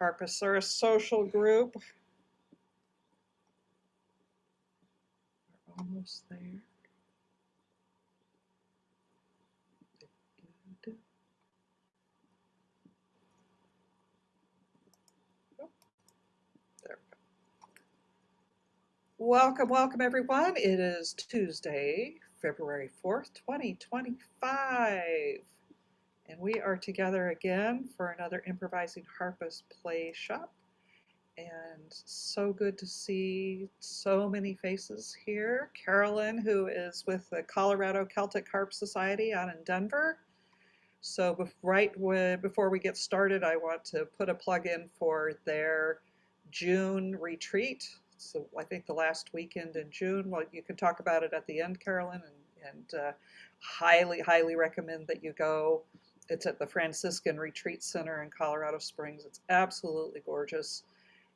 Harpists are a social group. We're almost there. There we go. Welcome, welcome everyone. It is Tuesday, February 4th, 2025. And we are together again for another Improvising Harpist PlayShop. And so good to see so many faces here. Carolyn, who is with the Colorado Celtic Harp Society out in Denver. So before we get started, I want to put a plug in for their June retreat. So I think the last weekend in June. Well, you can talk about it at the end, Carolyn, and highly, highly recommend that you go. It's at the Franciscan Retreat Center in Colorado Springs. It's absolutely gorgeous.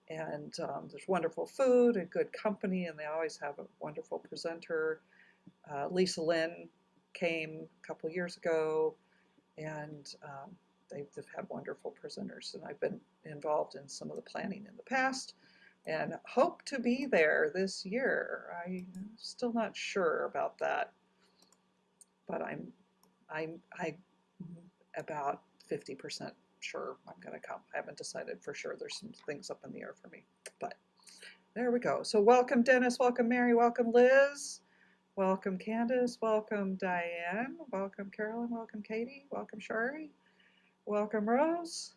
And there's wonderful food and good company, and they always have a wonderful presenter. Lisa Lynn came a couple years ago, and they've had wonderful presenters. And I've been involved in some of the planning in the past, and hope to be there this year. I'm still not sure about that, but I'm about 50% sure I'm going to come. I haven't decided for sure. There's some things up in the air for me, but there we go. So welcome Dennis, welcome Mary, welcome Liz, welcome Candace, welcome Diane, welcome Carolyn, welcome Katie, welcome Shari, welcome Rose.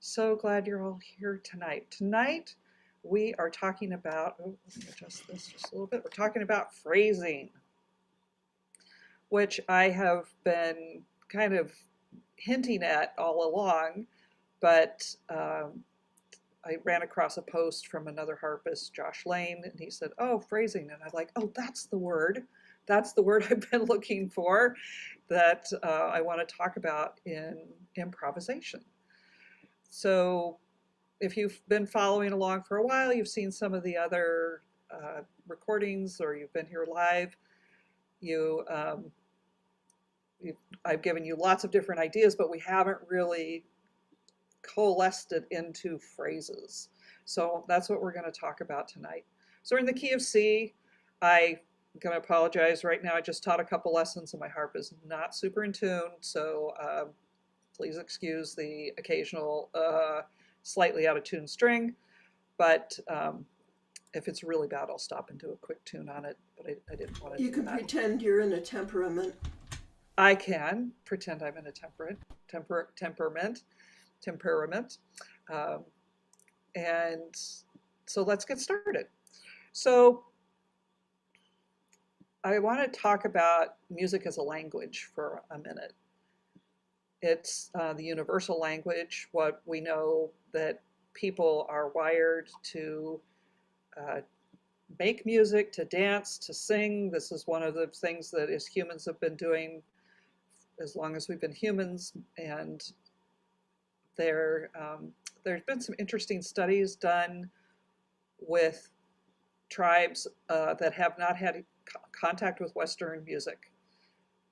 So glad you're all here tonight. Tonight we are talking about, let me adjust this just a little bit. We're talking about phrasing, which I have been kind of hinting at all along, but I ran across a post from another harpist, Josh Lane, and he said, oh, phrasing. And I'm like, oh, that's the word. That's the word I've been looking for that I want to talk about in improvisation. So if you've been following along for a while, you've seen some of the other recordings, or you've been here live, I've given you lots of different ideas, but we haven't really coalesced it into phrases. So that's what we're going to talk about tonight. So we're in the key of C. I'm going to apologize right now. I just taught a couple lessons and my harp is not super in tune. So please excuse the occasional slightly out of tune string. But if it's really bad, I'll stop and do a quick tune on it. But I didn't want to do that. You can pretend you're in a temperament. I can pretend I'm in a temperament. And so let's get started. So I want to talk about music as a language for a minute. It's the universal language, what we know that people are wired to make music, to dance, to sing. This is one of the things that as humans have been doing as long as we've been humans, and there's been some interesting studies done with tribes that have not had contact with Western music.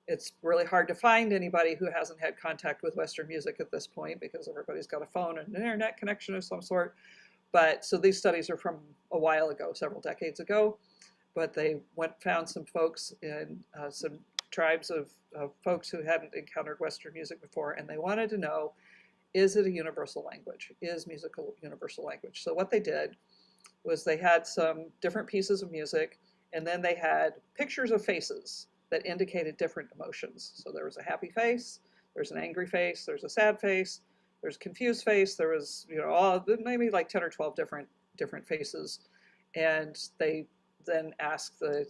It's really hard to find anybody who hasn't had contact with Western music at this point because everybody's got a phone and an internet connection of some sort. But so these studies are from a while ago, several decades ago, but they found some folks in some tribes of folks who hadn't encountered Western music before, and they wanted to know, is it a universal language? Is music a universal language? So what they did was they had some different pieces of music, and then they had pictures of faces that indicated different emotions. So there was a happy face, there's an angry face, there's a sad face, there's a confused face, there was, maybe like 10 or 12 different faces. And they then asked the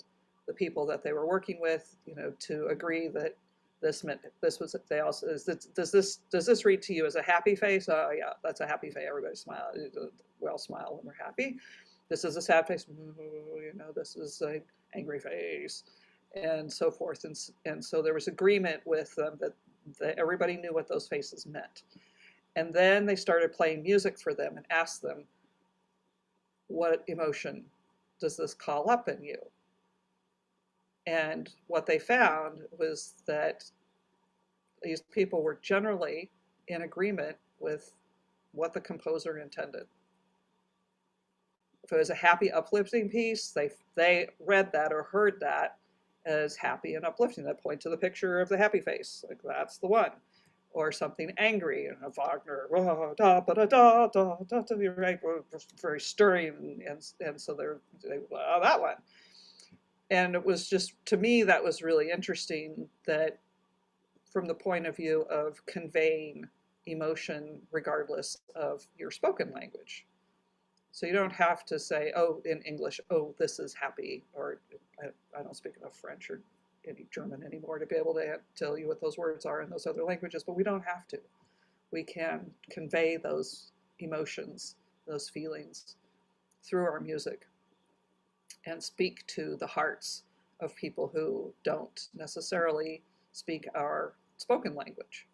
people that they were working with, to agree that this meant this was. They also does this read to you as a happy face? Oh yeah, that's a happy face. Everybody smile. We all smile when we're happy. This is a sad face. This is an angry face, and so forth. And so there was agreement with them that everybody knew what those faces meant. And then they started playing music for them and asked them, what emotion does this call up in you? And what they found was that these people were generally in agreement with what the composer intended. If it was a happy, uplifting piece, they read that or heard that as happy and uplifting. That point to the picture of the happy face, like that's the one. Or something angry, Wagner, da da da da da da, right? Very stirring, and so that one. And it was just, to me, that was really interesting, that from the point of view of conveying emotion regardless of your spoken language. So you don't have to say, oh, in English, oh, this is happy, or I don't speak enough French or any German anymore to be able to tell you what those words are in those other languages, but we don't have to. We can convey those emotions, those feelings through our music and speak to the hearts of people who don't necessarily speak our spoken language.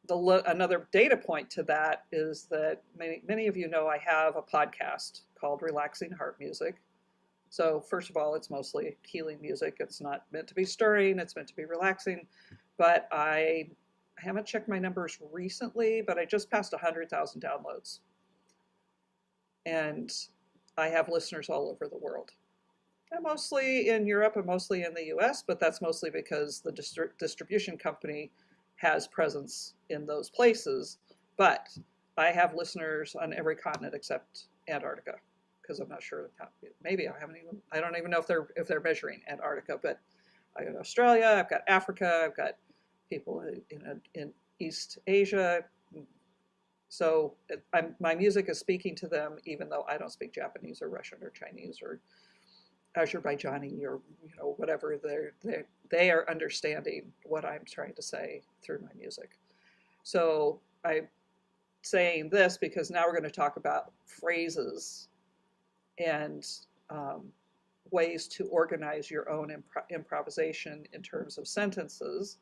Another data point to that is that many of you know I have a podcast called Relaxing Harp Music. So first of all, it's mostly healing music. It's not meant to be stirring, it's meant to be relaxing. But I haven't checked my numbers recently, but I just passed 100,000 downloads. And I have listeners all over the world. And mostly in Europe and mostly in the US, but that's mostly because the distribution company has presence in those places. But I have listeners on every continent except Antarctica, because I'm not sure how, maybe I don't even know if they're measuring Antarctica, but I got Australia, I've got Africa, I've got people in East Asia. So my music is speaking to them, even though I don't speak Japanese or Russian or Chinese or Azerbaijani or whatever. They are understanding what I'm trying to say through my music. So I'm saying this because now we're going to talk about phrases and ways to organize your own improvisation in terms of sentences,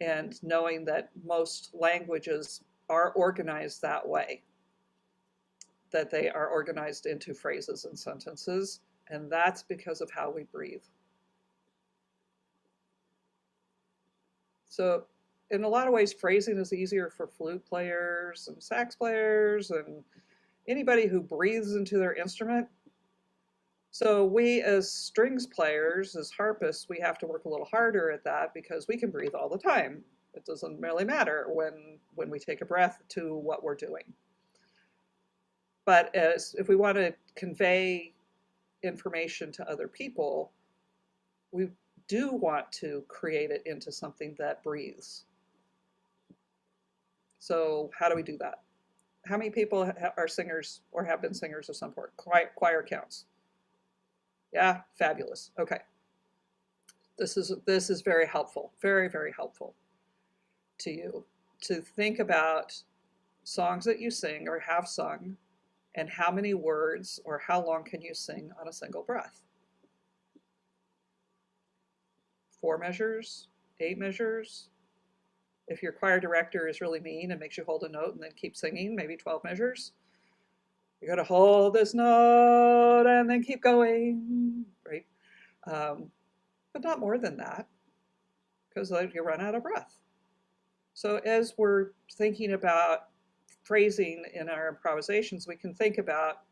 and knowing that most languages are organized that way, that they are organized into phrases and sentences, and that's because of how we breathe. So in a lot of ways, phrasing is easier for flute players and sax players and anybody who breathes into their instrument. So we as strings players, as harpists, we have to work a little harder at that because we can breathe all the time. It doesn't really matter when we take a breath to what we're doing. But if we want to convey information to other people, we do want to create it into something that breathes. So how do we do that? How many people are singers or have been singers of some sort? Choir counts. Yeah, fabulous. Okay. This is very helpful, very, very helpful to you to think about songs that you sing or have sung, and how many words or how long can you sing on a single breath? 4 measures, 8 measures. If your choir director is really mean and makes you hold a note and then keep singing, maybe 12 measures. You got to hold this note and then keep going, right? But not more than that, because you run out of breath. So as we're thinking about phrasing in our improvisations, we can think about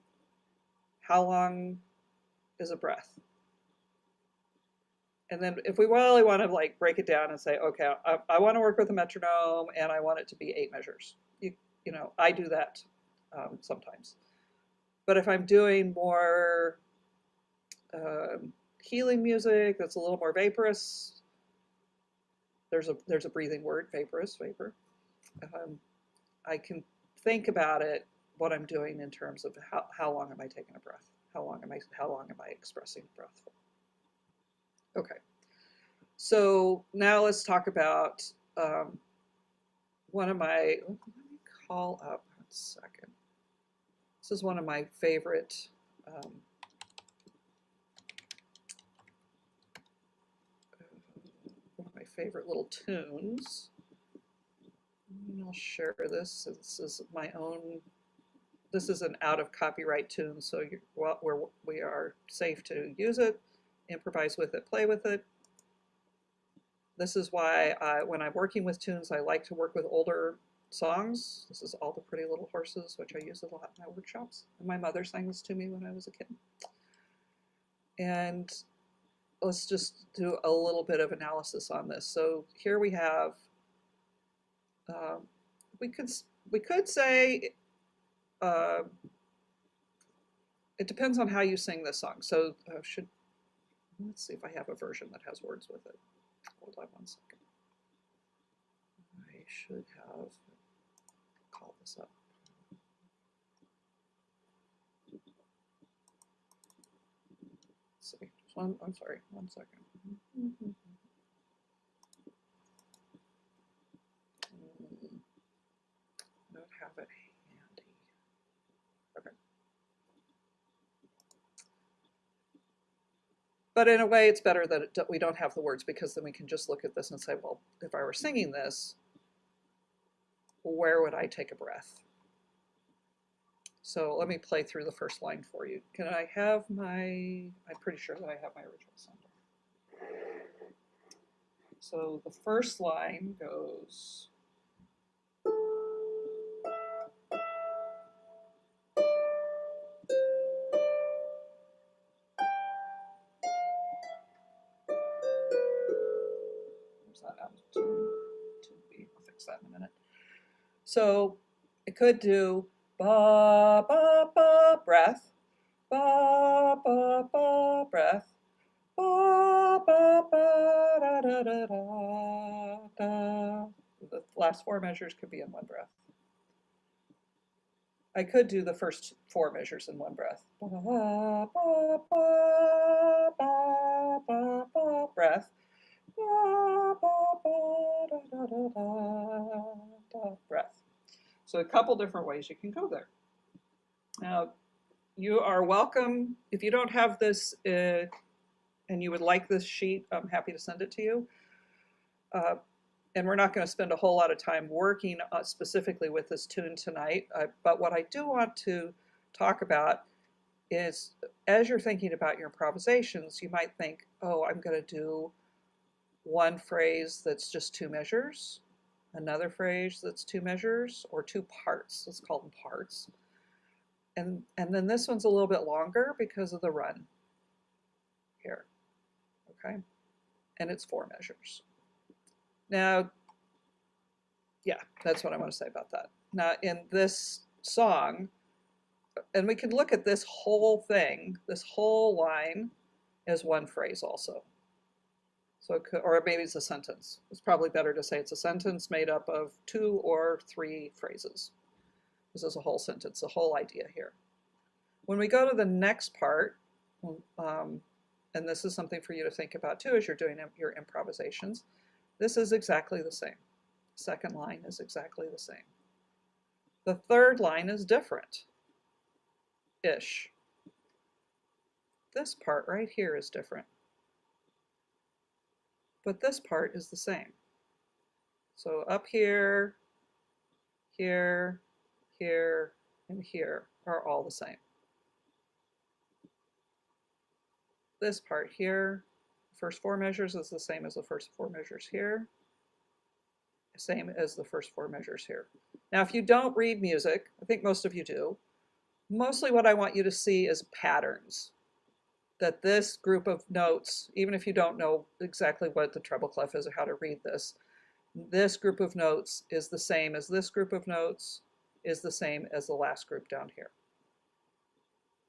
how long is a breath. And then if we really want to break it down and say, okay, I want to work with a metronome and I want it to be 8 measures. I do that sometimes. But if I'm doing more healing music that's a little more vaporous, there's a breathing word, vaporous, vapor. I can think about it, what I'm doing in terms of how long am I taking a breath? How long am I expressing the breath for? Okay. So now let's talk about one of my, let me call up 1 second. This is one of my favorite little tunes. And I'll share this. This is my own. This is an out of copyright tune, so we are safe to use it, improvise with it, play with it. This is why when I'm working with tunes, I like to work with older songs. This is All the Pretty Little Horses, which I use a lot in my workshops. And my mother sang this to me when I was a kid. And let's just do a little bit of analysis on this. So here we have, we could say, it depends on how you sing this song. So let's see if I have a version that has words with it. Hold on one second. I should have called this up. Let's see. I'm sorry, 1 second. I don't have it handy. Okay. But in a way, it's better that we don't have the words, because then we can just look at this and say, well, if I were singing this, where would I take a breath? So let me play through the first line for you. Can I have I'm pretty sure that I have my original sound. So the first line goes. Where's that out? 2B. I'll fix that in a minute. So it could do ba ba ba breath, ba ba ba breath, ba ba ba da da da da da. The last 4 measures could be in one breath. I could do the first 4 measures in one breath. Ba ba ba ba ba ba breath. Ba ba ba da da da da da breath. So a couple different ways you can go there. Now, you are welcome. If you don't have this and you would like this sheet, I'm happy to send it to you. And we're not going to spend a whole lot of time working specifically with this tune tonight. But what I do want to talk about is, as you're thinking about your improvisations, you might think, oh, I'm going to do one phrase that's just 2 measures, another phrase that's 2 measures, or 2 parts. Let's call them parts. And then this one's a little bit longer because of the run here, okay? And it's 4 measures. Now, yeah, that's what I want to say about that. Now, in this song, and we can look at this whole thing, this whole line, as one phrase also. So it could, or maybe it's a sentence. It's probably better to say it's a sentence made up of 2 or 3 phrases. This is a whole sentence, the whole idea here. When we go to the next part, and this is something for you to think about too as you're doing your improvisations, this is exactly the same. Second line is exactly the same. The third line is different-ish. This part right here is different. But this part is the same. So up here, here, here, and here are all the same. This part here, first 4 measures is the same as the first 4 measures here. Same as the first 4 measures here. Now, if you don't read music, I think most of you do, mostly what I want you to see is patterns. That this group of notes, even if you don't know exactly what the treble clef is or how to read this group of notes is the same as this group of notes, is the same as the last group down here.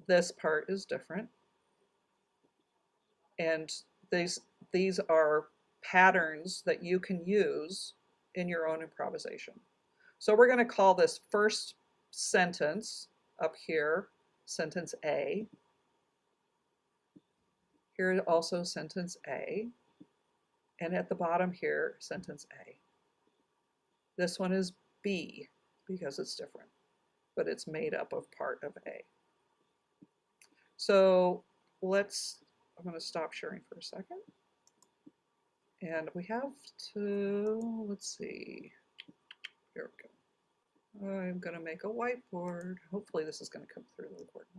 This part is different. And these are patterns that you can use in your own improvisation. So we're going to call this first sentence up here, sentence A. Here also sentence A. And at the bottom here, sentence A. This one is B because it's different, but it's made up of part of A. So I'm going to stop sharing for a second. And we have to, let's see, here we go. I'm going to make a whiteboard. Hopefully this is going to come through the recording.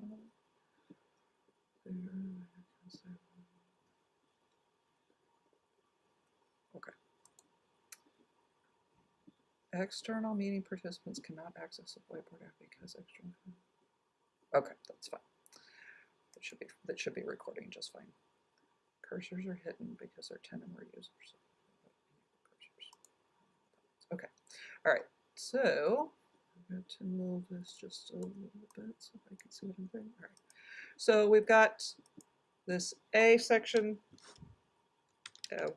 Okay. External meeting participants cannot access the whiteboard app because external. Okay, that's fine. That should be recording just fine. Cursors are hidden because there are 10 or more users. Okay, all right. So I'm going to move this just a little bit so I can see what I'm doing. All right. So we've got this A section.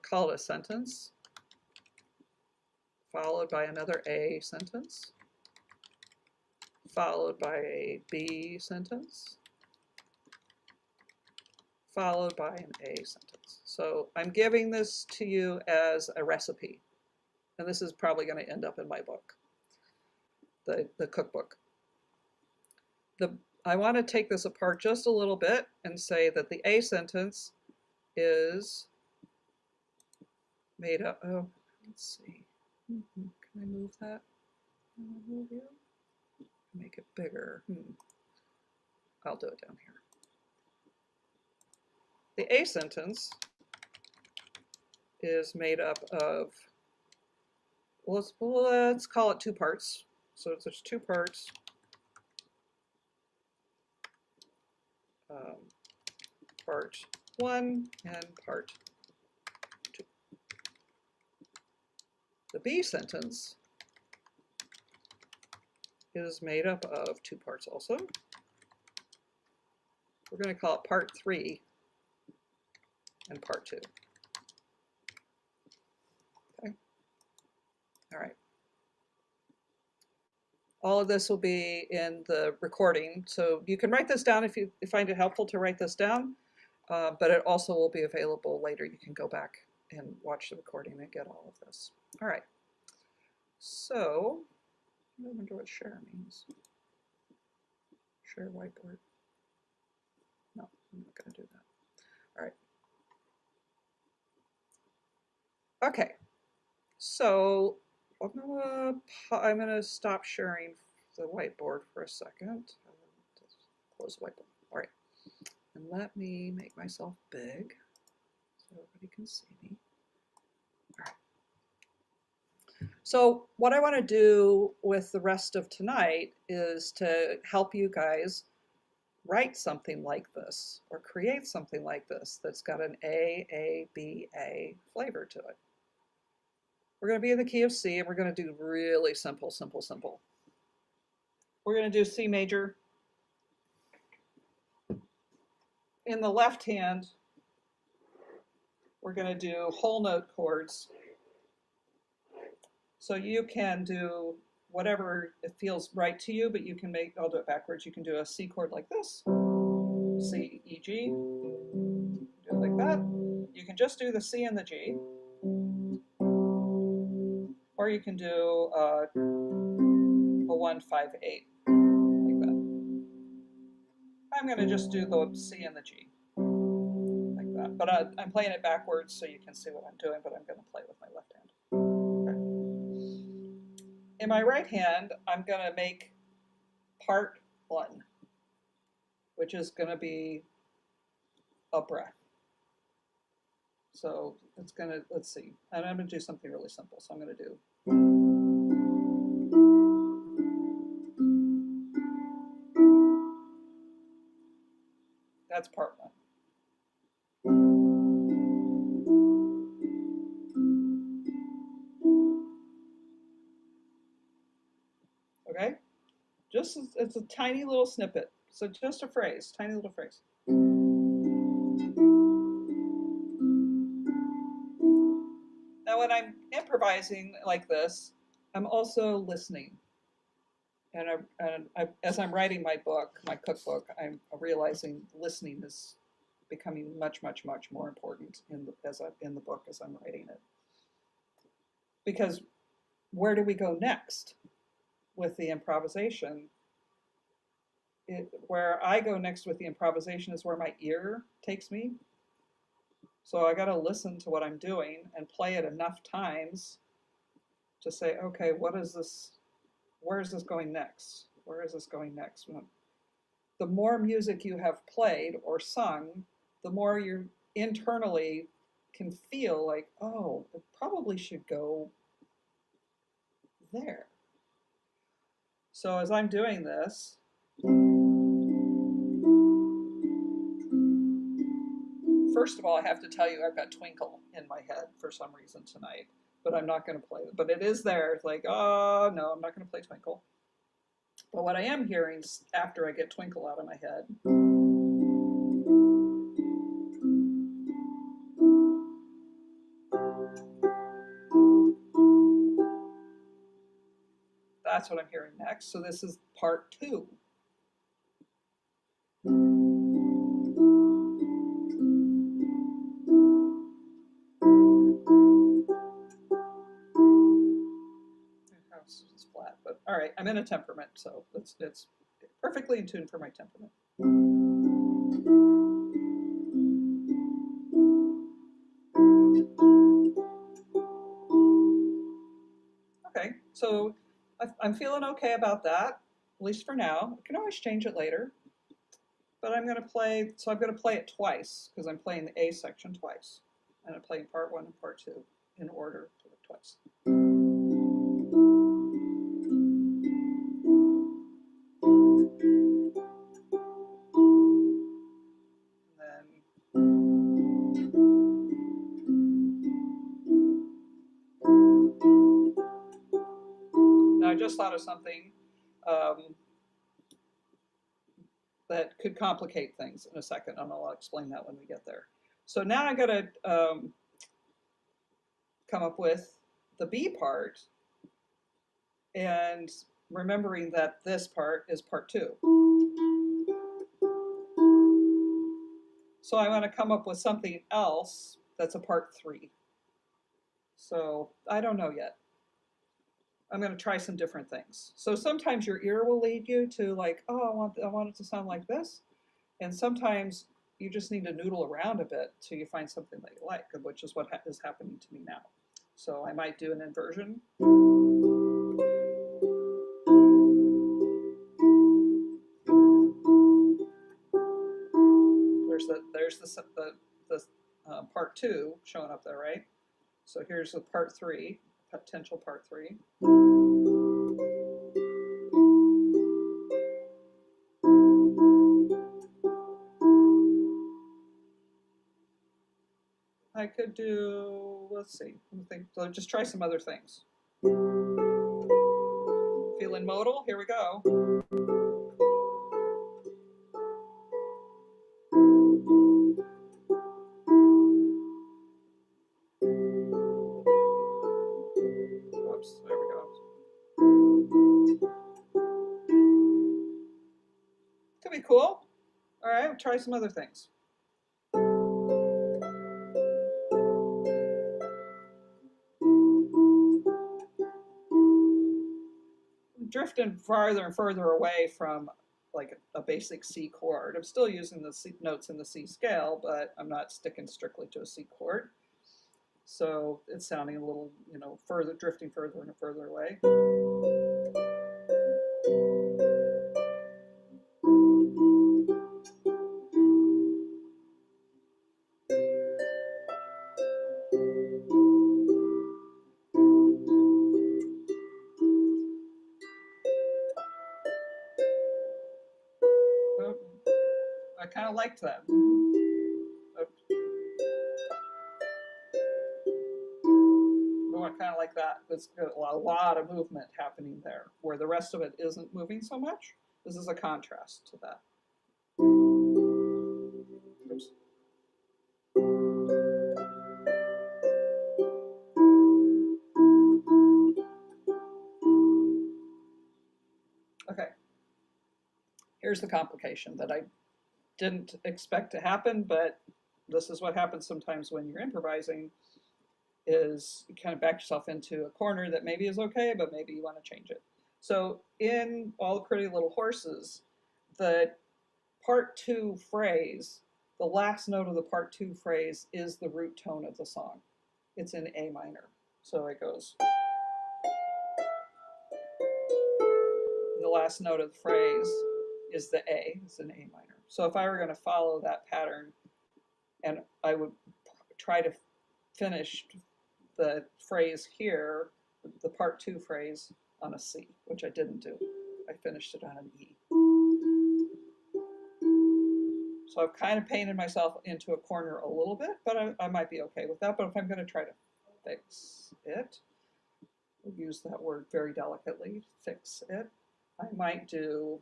Call it a sentence, followed by another A sentence, followed by a B sentence, followed by an A sentence. So I'm giving this to you as a recipe, and this is probably going to end up in my book, the cookbook. I want to take this apart just a little bit and say that the A sentence is made up. Oh, let's see. Can I move that? Can I move you? Make it bigger. I'll do it down here. The A sentence is made up of, let's call it two parts. So there's two parts. Part 1 and part 2. The B sentence is made up of two parts also. We're going to call it part 3 and part 2. Okay. All right. All of this will be in the recording, so you can write this down if you find it helpful to write this down, but it also will be available later. You can go back and watch the recording and get all of this. All right. So I wonder what share means. Share whiteboard. No, I'm not going to do that. All right. Okay. So I'm gonna stop sharing the whiteboard for a second. Just close the whiteboard. All right. And let me make myself big so everybody can see me. All right. So what I want to do with the rest of tonight is to help you guys write something like this or create something like this that's got an A, B, A flavor to it. We're going to be in the key of C, and we're going to do really simple, simple, simple. We're going to do C major. In the left hand, we're going to do whole note chords. So you can do whatever it feels right to you, but you can I'll do it backwards. You can do a C chord like this, C, E, G, do it like that. You can just do the C and the G. Or you can do a 1, 5, 8, like that. I'm going to just do the C and the G, like that. But I'm playing it backwards so you can see what I'm doing, but I'm going to play with my left hand. Okay. In my right hand, I'm going to make part 1, which is going to be a breath. So it's going to, let's see, and I'm going to do something really simple. So I'm going to do. That's part 1. Okay? Just, it's a tiny little snippet. So just a phrase, tiny little phrase. Now when I'm improvising like this, I'm also listening. And as I'm writing my book, my cookbook, I'm realizing listening is becoming much, much, much more important in the book as I'm writing it. Because where do we go next with the improvisation? Where I go next with the improvisation is where my ear takes me. So I got to listen to what I'm doing and play it enough times to say, okay, what is this? Where is this going next? Where is this going next? The more music you have played or sung, the more you internally can feel like, oh, it probably should go there. So as I'm doing this, first of all, I have to tell you I've got Twinkle in my head for some reason tonight, but I'm not going to play it. But it is there. It's like, oh, no, I'm not going to play Twinkle. But what I am hearing after I get Twinkle out of my head, that's what I'm hearing next. So this is part 2. It's flat, but all right, I'm in a temperament, so it's perfectly in tune for my temperament. Okay, so I'm feeling okay about that, at least for now. I can always change it later, but I'm going to play, so I'm going to play it twice, because I'm playing the A section twice. And I'm playing part 1 and part 2 in order to it twice. Now I just thought of something that could complicate things in a second, and I'll explain that when we get there. So now I got to come up with the B part, and remembering that this part is part 2. So I want to come up with something else that's a part 3. So I don't know yet. I'm going to try some different things. So sometimes your ear will lead you to like, oh, I want it to sound like this. And sometimes you just need to noodle around a bit till you find something that you like, which is what is happening to me now. So I might do an inversion. There's the part 2 showing up there, right? So here's the part 3, potential part 3. I could do, let's see, so just try some other things. Feeling modal? Here we go. Whoops, there we go. Could be cool. All right, we'll try some other things. Drifting farther and further away from like a basic C chord. I'm still using the C notes in the C scale, but I'm not sticking strictly to a C chord. So it's sounding a little, further, drifting further and further away. I kind of liked that. Oh, I kind of like that. There's a lot of movement happening there, where the rest of it isn't moving so much. This is a contrast to that. Oops. Okay. Here's the complication that I didn't expect to happen, but this is what happens sometimes when you're improvising, is you kind of back yourself into a corner that maybe is okay, but maybe you want to change it. So in All the Pretty Little Horses, the part 2 phrase, the last note of the part 2 phrase is the root tone of the song. It's in A minor. So it goes. The last note of the phrase is the A, it's in A minor. So if I were going to follow that pattern, and I would try to finish the phrase here, the part 2 phrase, on a C, which I didn't do. I finished it on an E. So I've kind of painted myself into a corner a little bit, but I might be okay with that. But if I'm going to try to fix it, we'll use that word very delicately, fix it, I might do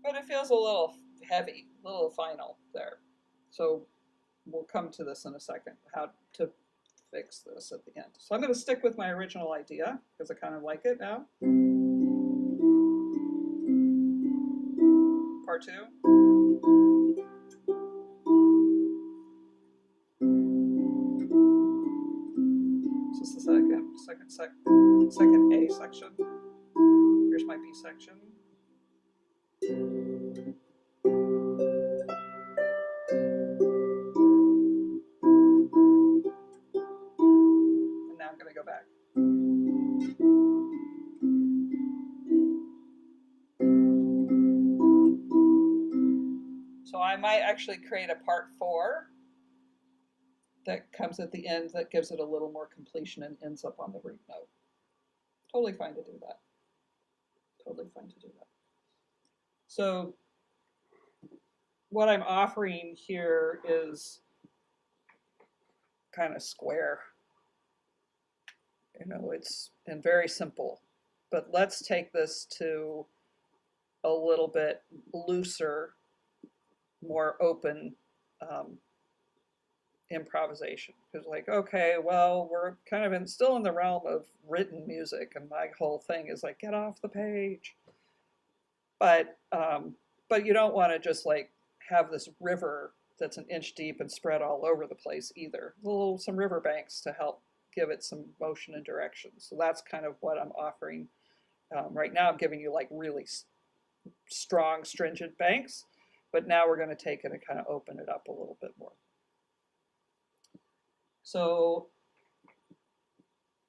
but it feels a little heavy, a little final there. So we'll come to this in a second, how to fix this at the end. So I'm going to stick with my original idea because I kind of like it now. Part two. This is the second A section. Here's my B section. And now I'm going to go back. So I might actually create a part 4 that comes at the end that gives it a little more completion and ends up on the root note. Totally fine to do that. Totally fine to do that. So what I'm offering here is kind of square. You know, it's and very simple. But let's take this to a little bit looser, more open improvisation. Because like, okay, well, we're kind of still in the realm of written music, and my whole thing is like, get off the page. But you don't want to just like have this river that's an inch deep and spread all over the place either. Some river banks to help give it some motion and direction. So that's kind of what I'm offering. Right now I'm giving you like really strong, stringent banks, but now we're going to take it and kind of open it up a little bit more. So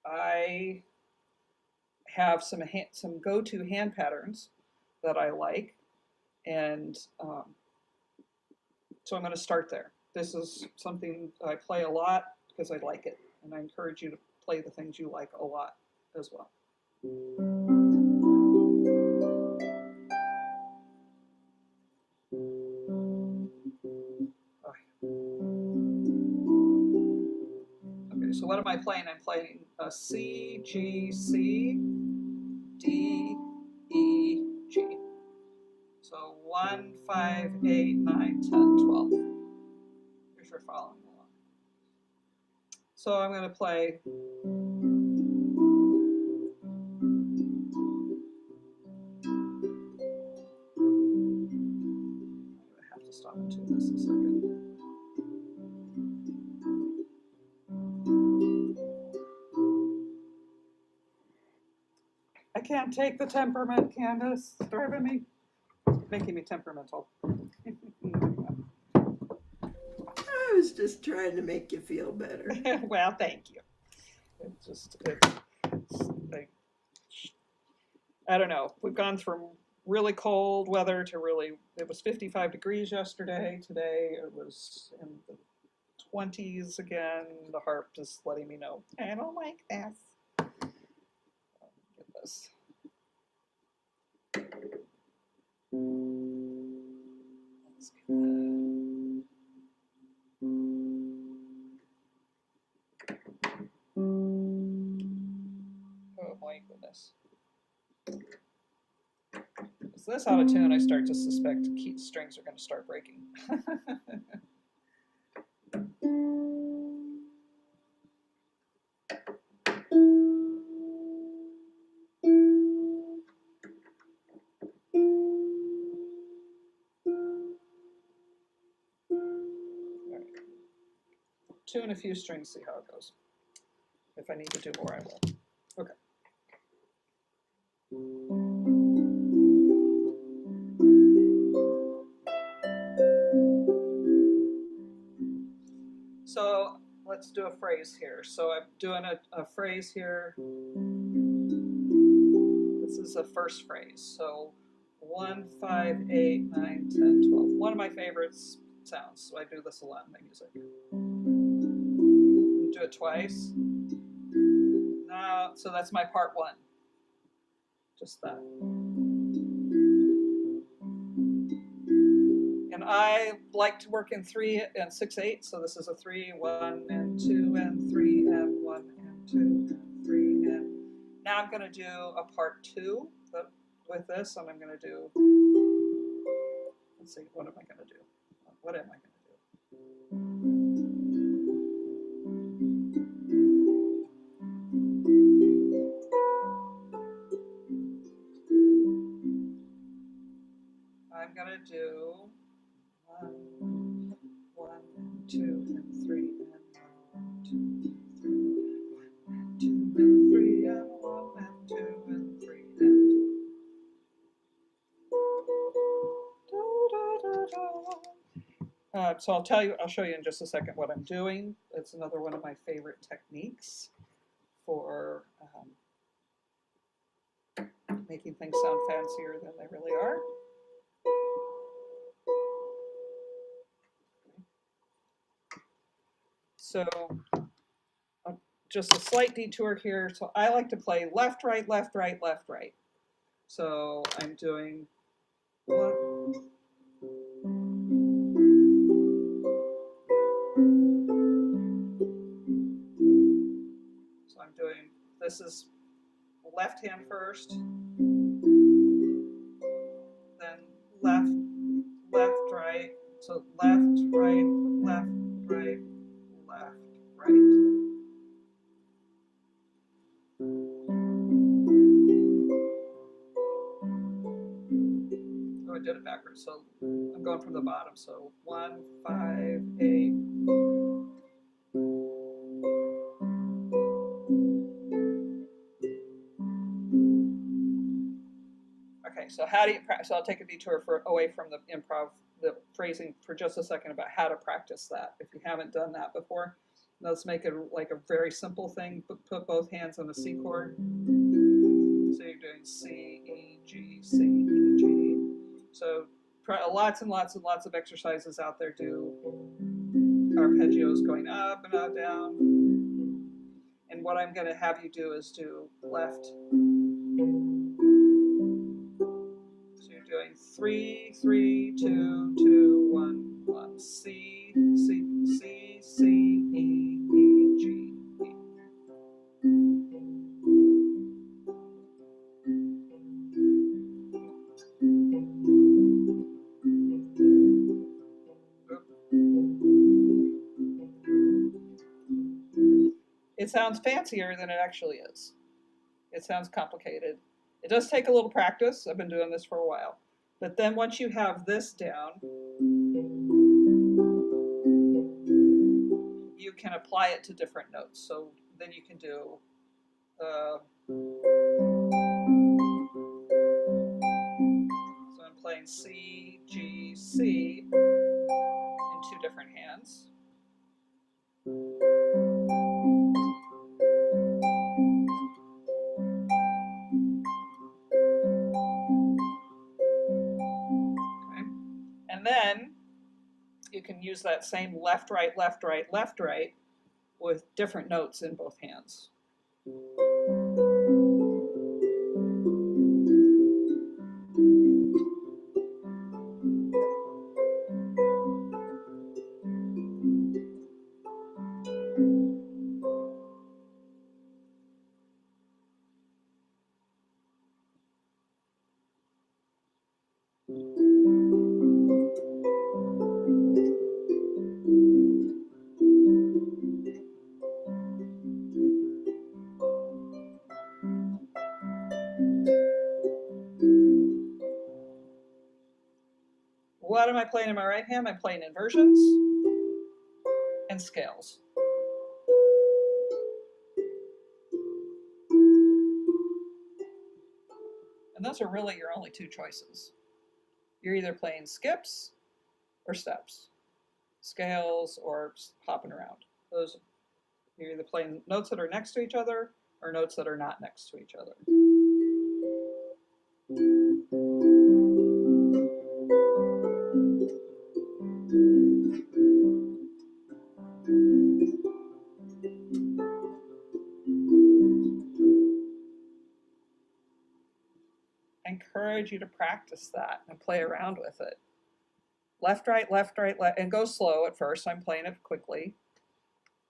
I have some go-to hand patterns that I like, and so I'm going to start there. This is something I play a lot because I like it, and I encourage you to play the things you like a lot as well. Okay, so what am I playing? I'm playing a C, G, C, D, E, G. So 1, 5, 8, 9, 10, 12. If you're following along. So I'm going to play. I have to stop and tune this a second. I can't take the temperament, Candace. It's driving me, making me temperamental. I was just trying to make you feel better. Well, thank you. I don't know. We've gone from really cold weather to it was 55 degrees yesterday. Today it was in the 20s again. The harp is letting me know, I don't like this. Get this. Let's get that. Oh my goodness. Is this out of tune? I start to suspect key strings are going to start breaking. Right. Tune a few strings, see how it goes. If I need to do more, I will. Okay. So let's do a phrase here. So I'm doing a phrase here. This is a first phrase. So 1, 5, 8, 9, 10, 12. One of my favorite sounds, so I do this a lot in my music. Do it twice. Now, so that's my part 1. Just that. And I like to work in 3 and 6/8, so this is a 3, 1 and 2 and 3 and 1 and 2 and 3 and now I'm going to do a part 2 with this, and I'm going to do, let's see, what am I going to do? What am I going to do? I'm going to do 1, 1 and 2 and 3 and 1, 2, 3, 1 and 2 and 3 and 1 and 2 and 3 and 2. So I'll show you in just a second what I'm doing. It's another one of my favorite techniques for making things sound fancier than they really are. So just a slight detour here. So I like to play left, right, left, right, left, right. So I'm doing one. So I'm doing, this is left hand first, then left, left, right. So left, right, left, right, left, right. Oh, I did it backwards. So I'm going from the bottom. So 1, 5, 8. Okay, so how do you practice? So I'll take a detour away from the improv, the phrasing for just a second about how to practice that. If you haven't done that before, let's make it like a very simple thing. Put both hands on the C chord. So you're doing C, E, G, C, E, G. So lots and lots and lots of exercises out there do arpeggios going up and up, down. And what I'm going to have you do is do left. So you're doing 3, 3, 2, 2, 1, 1. C, C, C, C, E, E, G, E. It sounds fancier than it actually is. It sounds complicated. It does take a little practice. I've been doing this for a while. But then once you have this down, you can apply it to different notes. So then you can do so I'm playing C, G, C in 2 different hands. And then you can use that same left, right, left, right, left, right with different notes in both hands. What am I playing in my right hand? I'm playing inversions and scales. And those are really your only 2 choices. You're either playing skips or steps, scales or hopping around. Those, you're either playing notes that are next to each other or notes that are not next to each other. I encourage you to practice that and play around with it. Left, right, left, left, and go slow at first. I'm playing it quickly,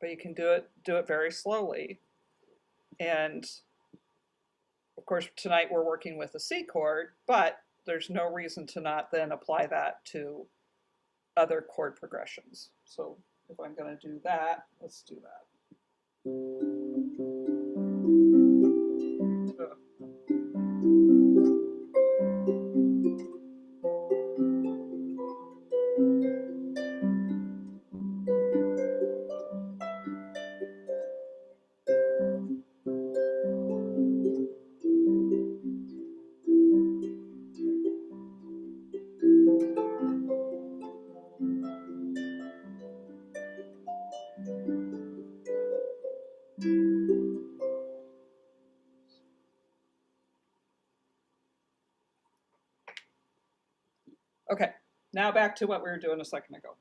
but you can do it very slowly. And of course, tonight we're working with a C chord, but there's no reason to not then apply that to other chord progressions. So if I'm going to do that, let's do that. Okay, now back to what we were doing a second ago.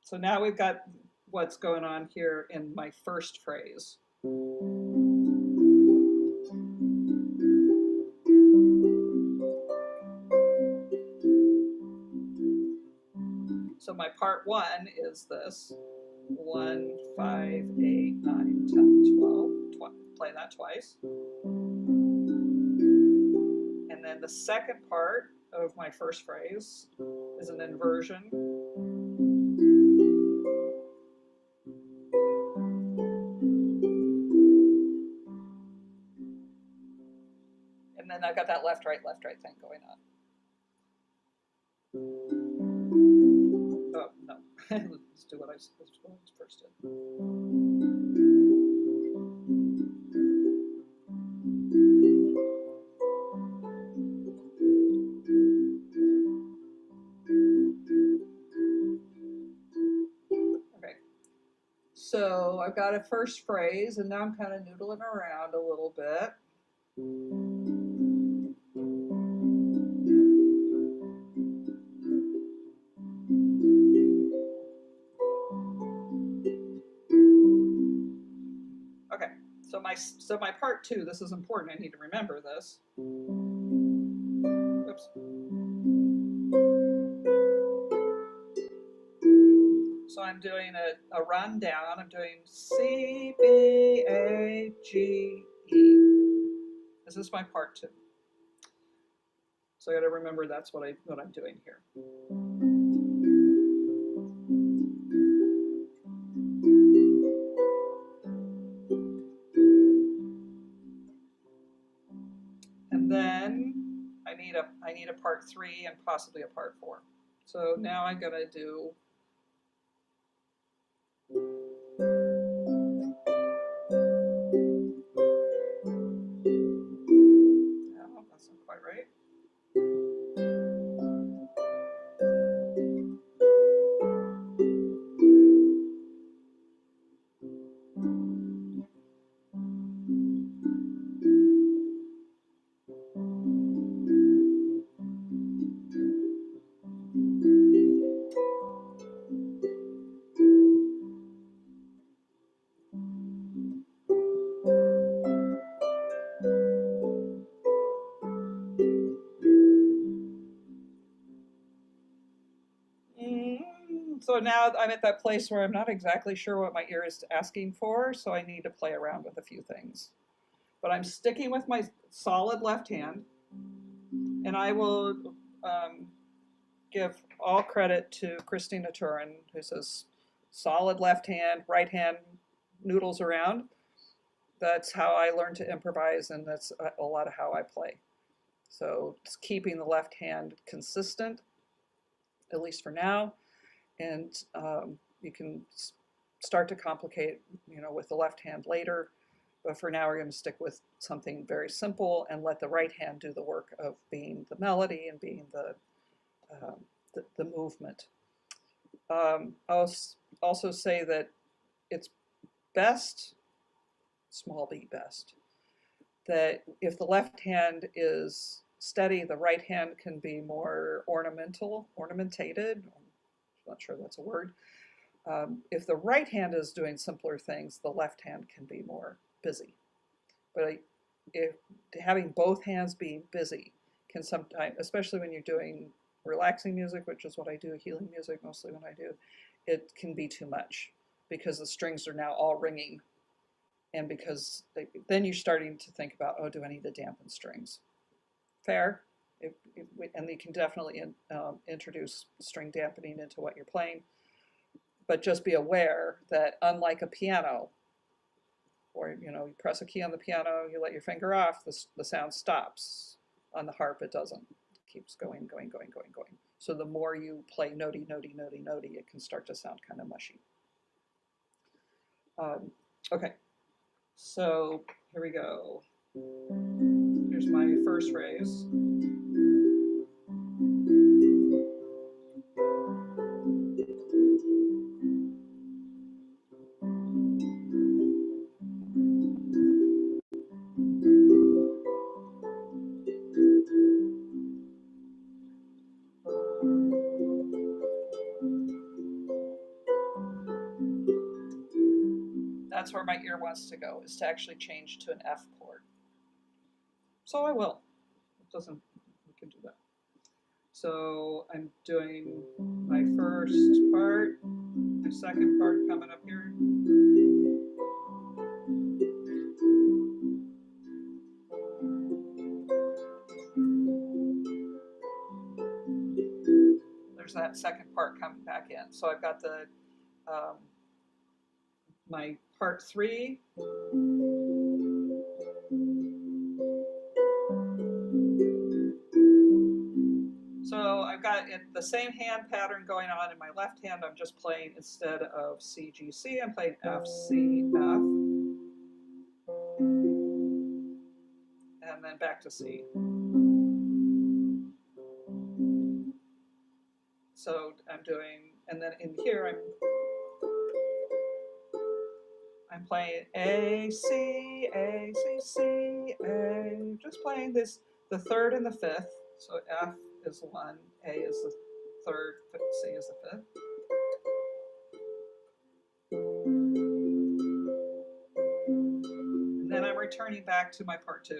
So now we've got what's going on here in my first phrase. So my part 1 is this. 1, 5, 8, 9, 10, 12. Play that twice. And then the second part of my first phrase is an inversion. And then I've got that left, right thing going on. Oh, no. Let's do what I first did. Okay. So I've got a first phrase, and now I'm kind of noodling around a little bit. Okay, so my part 2, this is important, I need to remember this. Oops. So I'm doing a rundown. I'm doing C, B, A, G, E. This is my part 2. So I got to remember that's what I'm doing here. And then I need a part 3 and possibly a part 4. So now I'm going to do no, that's not quite right. So now I'm at that place where I'm not exactly sure what my ear is asking for, so I need to play around with a few things. But I'm sticking with my solid left hand, and I will give all credit to Christina Turin, who says solid left hand, right hand noodles around. That's how I learned to improvise, and that's a lot of how I play. So it's keeping the left hand consistent, at least for now. And you can start to complicate, with the left hand later. But for now, we're going to stick with something very simple and let the right hand do the work of being the melody and being the movement. I'll also say that it's best, small b best, that if the left hand is steady, the right hand can be more ornamentated. I'm not sure that's a word. If the right hand is doing simpler things, the left hand can be more busy. But if having both hands being busy can sometimes, especially when you're doing relaxing music, which is what I do, healing music mostly when I do, it can be too much because the strings are now all ringing. And because then you're starting to think about, oh, do I need to dampen strings? Fair. And you can definitely introduce string dampening into what you're playing. But just be aware that unlike a piano, or you press a key on the piano, you let your finger off, the sound stops. On the harp, it doesn't. It keeps going, going, going, going, going. So the more you play notey, notey, notey, notey, it can start to sound kind of mushy. Okay, so here we go. Here's my first phrase. That's where my ear wants to go, is to actually change to an F chord. So I will. It doesn't, we can do that. So I'm doing my first part, my second part coming up here. There's that second part coming back in. So I've got the my part 3. So I've got the same hand pattern going on in my left hand. I'm just playing, instead of C, G, C, I'm playing F, C, F. And then back to C. So I'm doing, and then in here I'm playing A, C, A, C, C, A. Just playing this, the third and the fifth. So F is 1, A is the third, C is the fifth. And then I'm returning back to my part 2.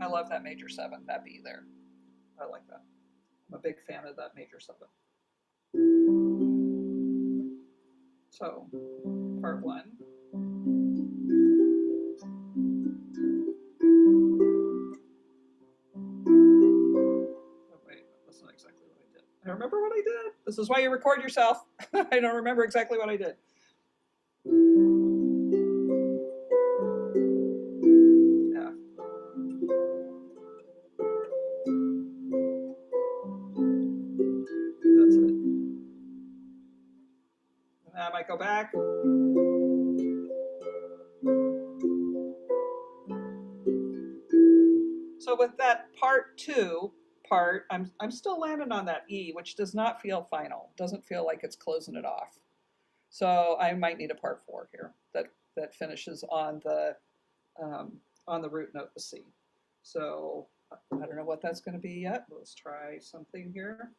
I love that major 7, that B there. I like that. I'm a big fan of that major 7. So, part 1. Oh, wait, that's not exactly what I did. I don't remember what I did. This is why you record yourself. I don't remember exactly what I did. Yeah. That's it. And I might go back. So with that part 2 part, I'm still landing on that E, which does not feel final. Doesn't feel like it's closing it off. So I might need a part 4 here that finishes on the root note, the C. So I don't know what that's going to be yet. Let's try something here.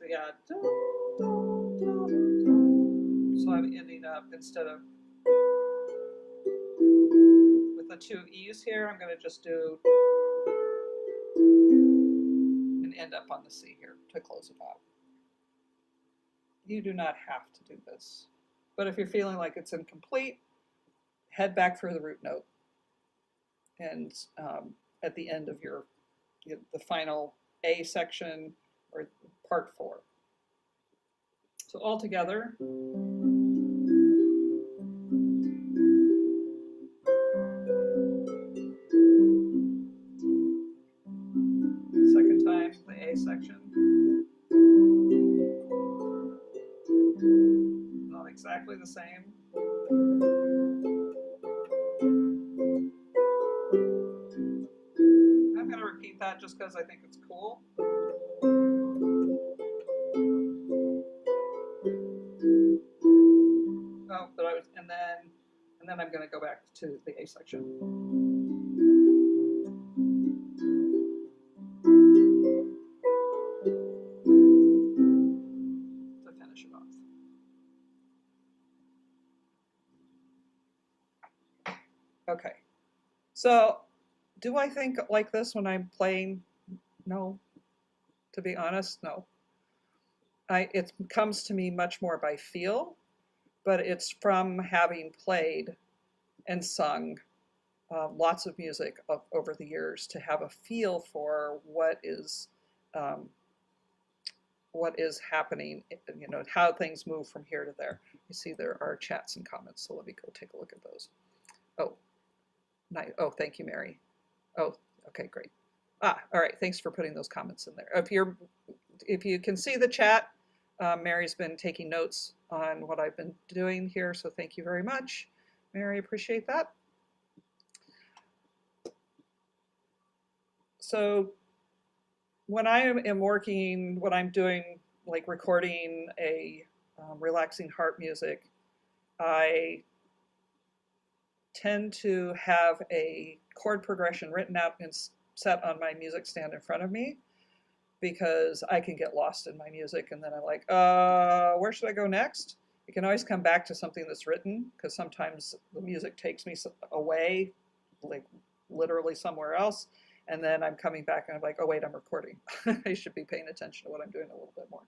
Yeah. So I'm ending up, instead of with the 2 E's here, I'm going to just do and end up on the C here to close it off. You do not have to do this, but if you're feeling like it's incomplete, head back for the root note, and at the end of the final A section, or part 4. So all together. Second time, the A section. exactly the same. I'm going to repeat that just because I think it's cool. Oh, but and then I'm going to go back to the A section. To finish it off. Okay. So, do I think like this when I'm playing? No. To be honest, no. It comes to me much more by feel, but it's from having played and sung lots of music over the years to have a feel for um, what is happening, you know, how things move from here to there. You see there are chats and comments, so let me go take a look at those. Oh, nice. Oh, thank you, Mary. Oh, okay, great. All right, thanks for putting those comments in there. If you can see the chat, Mary's been taking notes on what I've been doing here, so thank you very much. Mary, appreciate that. So when I am working, when I'm doing like recording a relaxing harp music, I tend to have a chord progression written out and set on my music stand in front of me, because I can get lost in my music and then I'm like, where should I go next? You can always come back to something that's written, because sometimes the music takes me away, like literally somewhere else. And then I'm coming back and I'm like, oh, wait, I'm recording. I should be paying attention to what I'm doing a little bit more.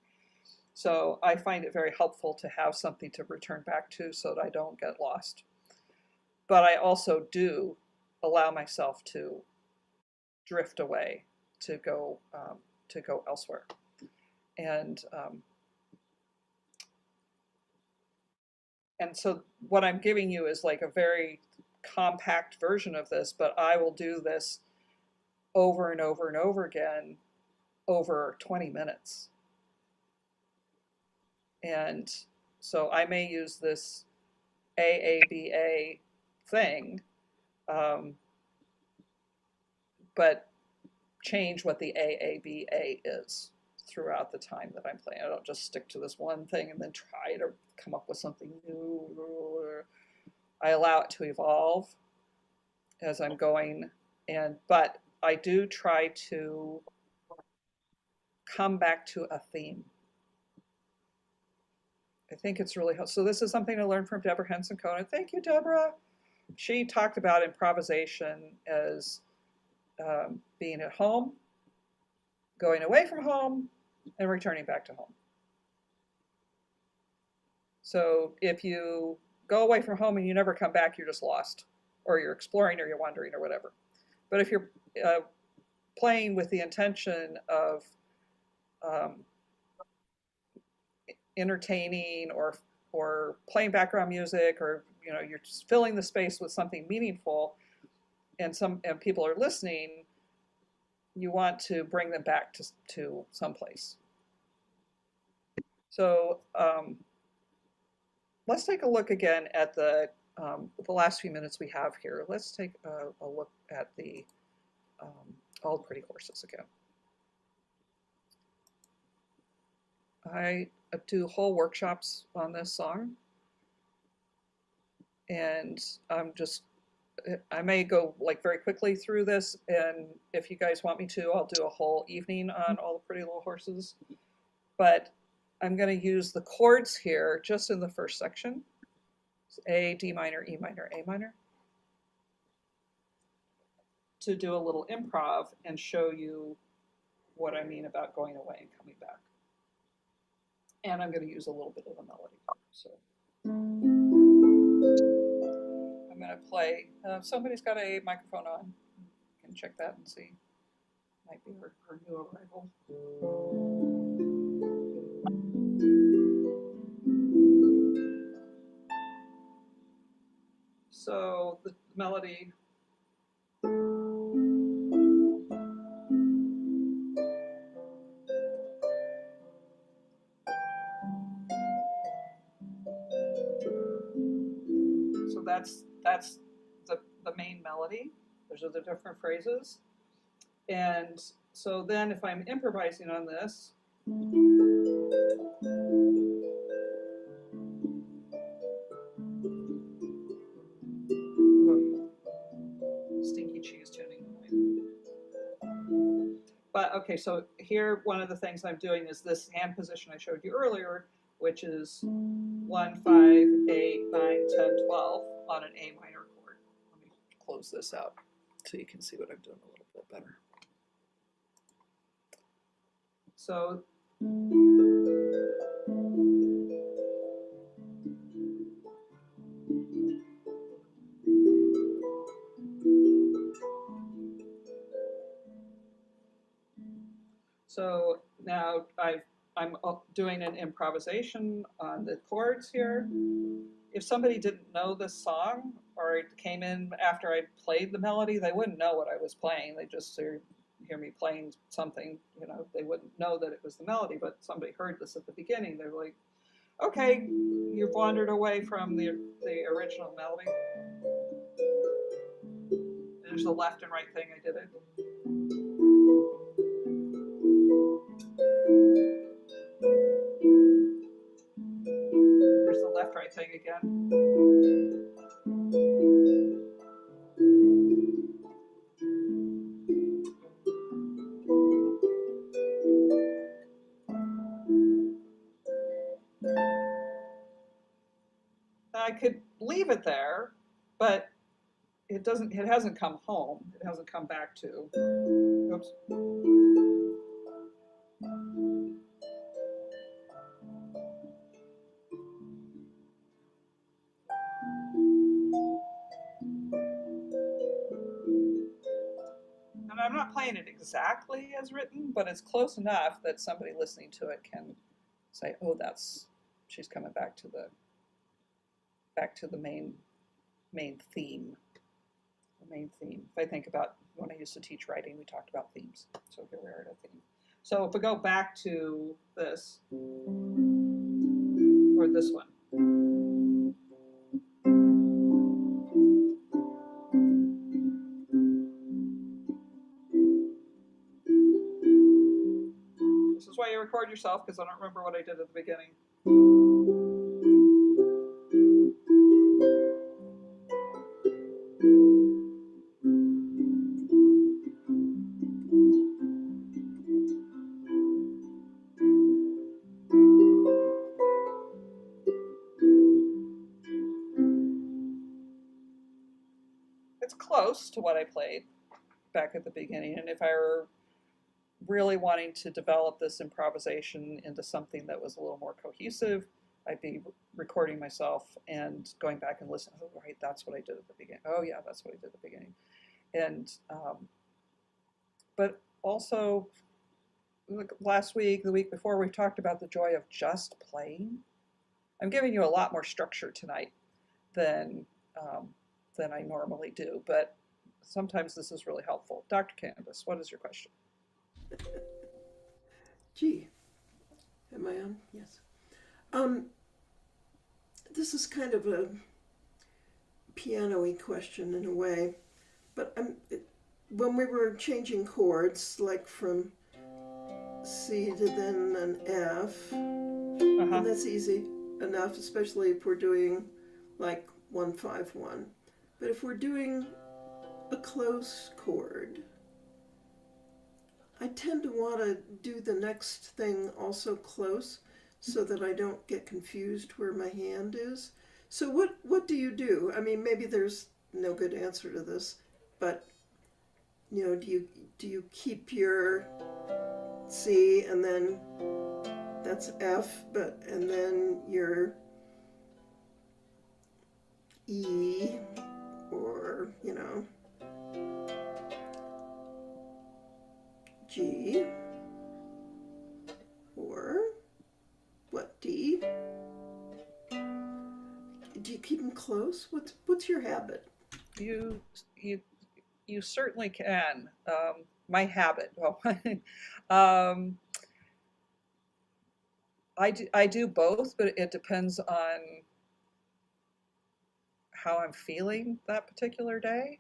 So I find it very helpful to have something to return back to so that I don't get lost. But I also do allow myself to drift away, to go elsewhere. And so what I'm giving you is like a very compact version of this, but I will do this over and over and over again over 20 minutes. And so I may use this AABA thing, but change what the AABA is throughout the time that I'm playing. I don't just stick to this one thing and then try to come up with something new. I allow it to evolve as I'm going, but I do try to come back to a theme. I think it's really helpful. So this is something I learned from Deborah Henson Cohen. Thank you, Deborah. She talked about improvisation as being at home, going away from home, and returning back to home. So if you go away from home and you never come back, you're just lost, or you're exploring, or you're wandering, or whatever. But if you're playing with the intention of entertaining, or playing background music, or you're just filling the space with something meaningful, and people are listening, you want to bring them back to someplace. So let's take a look again at the last few minutes we have here. Let's take a look at the All Pretty Horses again. I do whole workshops on this song, and I may go like very quickly through this, and if you guys want me to, I'll do a whole evening on All the Pretty Little Horses. But I'm going to use the chords here just in the first section. It's A, D minor, E minor, A minor, to do a little improv and show you what I mean about going away and coming back. And I'm going to use a little bit of a melody. So I'm going to play. Somebody's got a microphone on. You can check that and see. Might be her new arrival. So the melody. So that's the main melody. Those are the different phrases. And so then if I'm improvising on this, stinky cheese tuning. But okay, so here one of the things I'm doing is this hand position I showed you earlier, which is 1, 5, 8, 9, 10, 12 on an A minor chord. Let me close this out so you can see what I'm doing a little bit better. So now I'm doing an improvisation on the chords here. If somebody didn't know this song or it came in after I played the melody, they wouldn't know what I was playing. They just hear me playing something, you know, they wouldn't know that it was the melody, but somebody heard this at the beginning. They're like, okay, you've wandered away from the original melody. There's the left and right thing I did it. There's the left right thing again. I could leave it there, but it hasn't come home. It hasn't come back to. Oops. And I'm not playing it exactly as written, but it's close enough that somebody listening to it can say, "Oh, she's coming back to the main theme." The main theme. If I think about when I used to teach writing, we talked about themes. So here we are at a theme. So if we go back to this, or this one. This is why you record yourself, because I don't remember what I did at the beginning. It's close to what I played back at the beginning, and if I were really wanting to develop this improvisation into something that was a little more cohesive, I'd be recording myself and going back and listening. Oh, right, that's what I did at the beginning. Oh, yeah, that's what I did at the beginning. And, but also, last week, the week before, we talked about the joy of just playing. I'm giving you a lot more structure tonight than I normally do, but sometimes this is really helpful. Dr. Candace, what is your question? Gee, am I on? Yes. This is kind of a piano-y question in a way, but when we were changing chords, like from C to then an F, and that's easy enough, especially if we're doing like 1, 5, 1. But if we're doing a close chord, I tend to want to do the next thing also close so that I don't get confused where my hand is. So what do you do? I mean, maybe there's no good answer to this, but you know, do you keep your C and then that's F, and then your E, or you know, G, or what, D? Do you keep them close? What's your habit? You certainly can. My habit. Well, I do both, but it depends on how I'm feeling that particular day.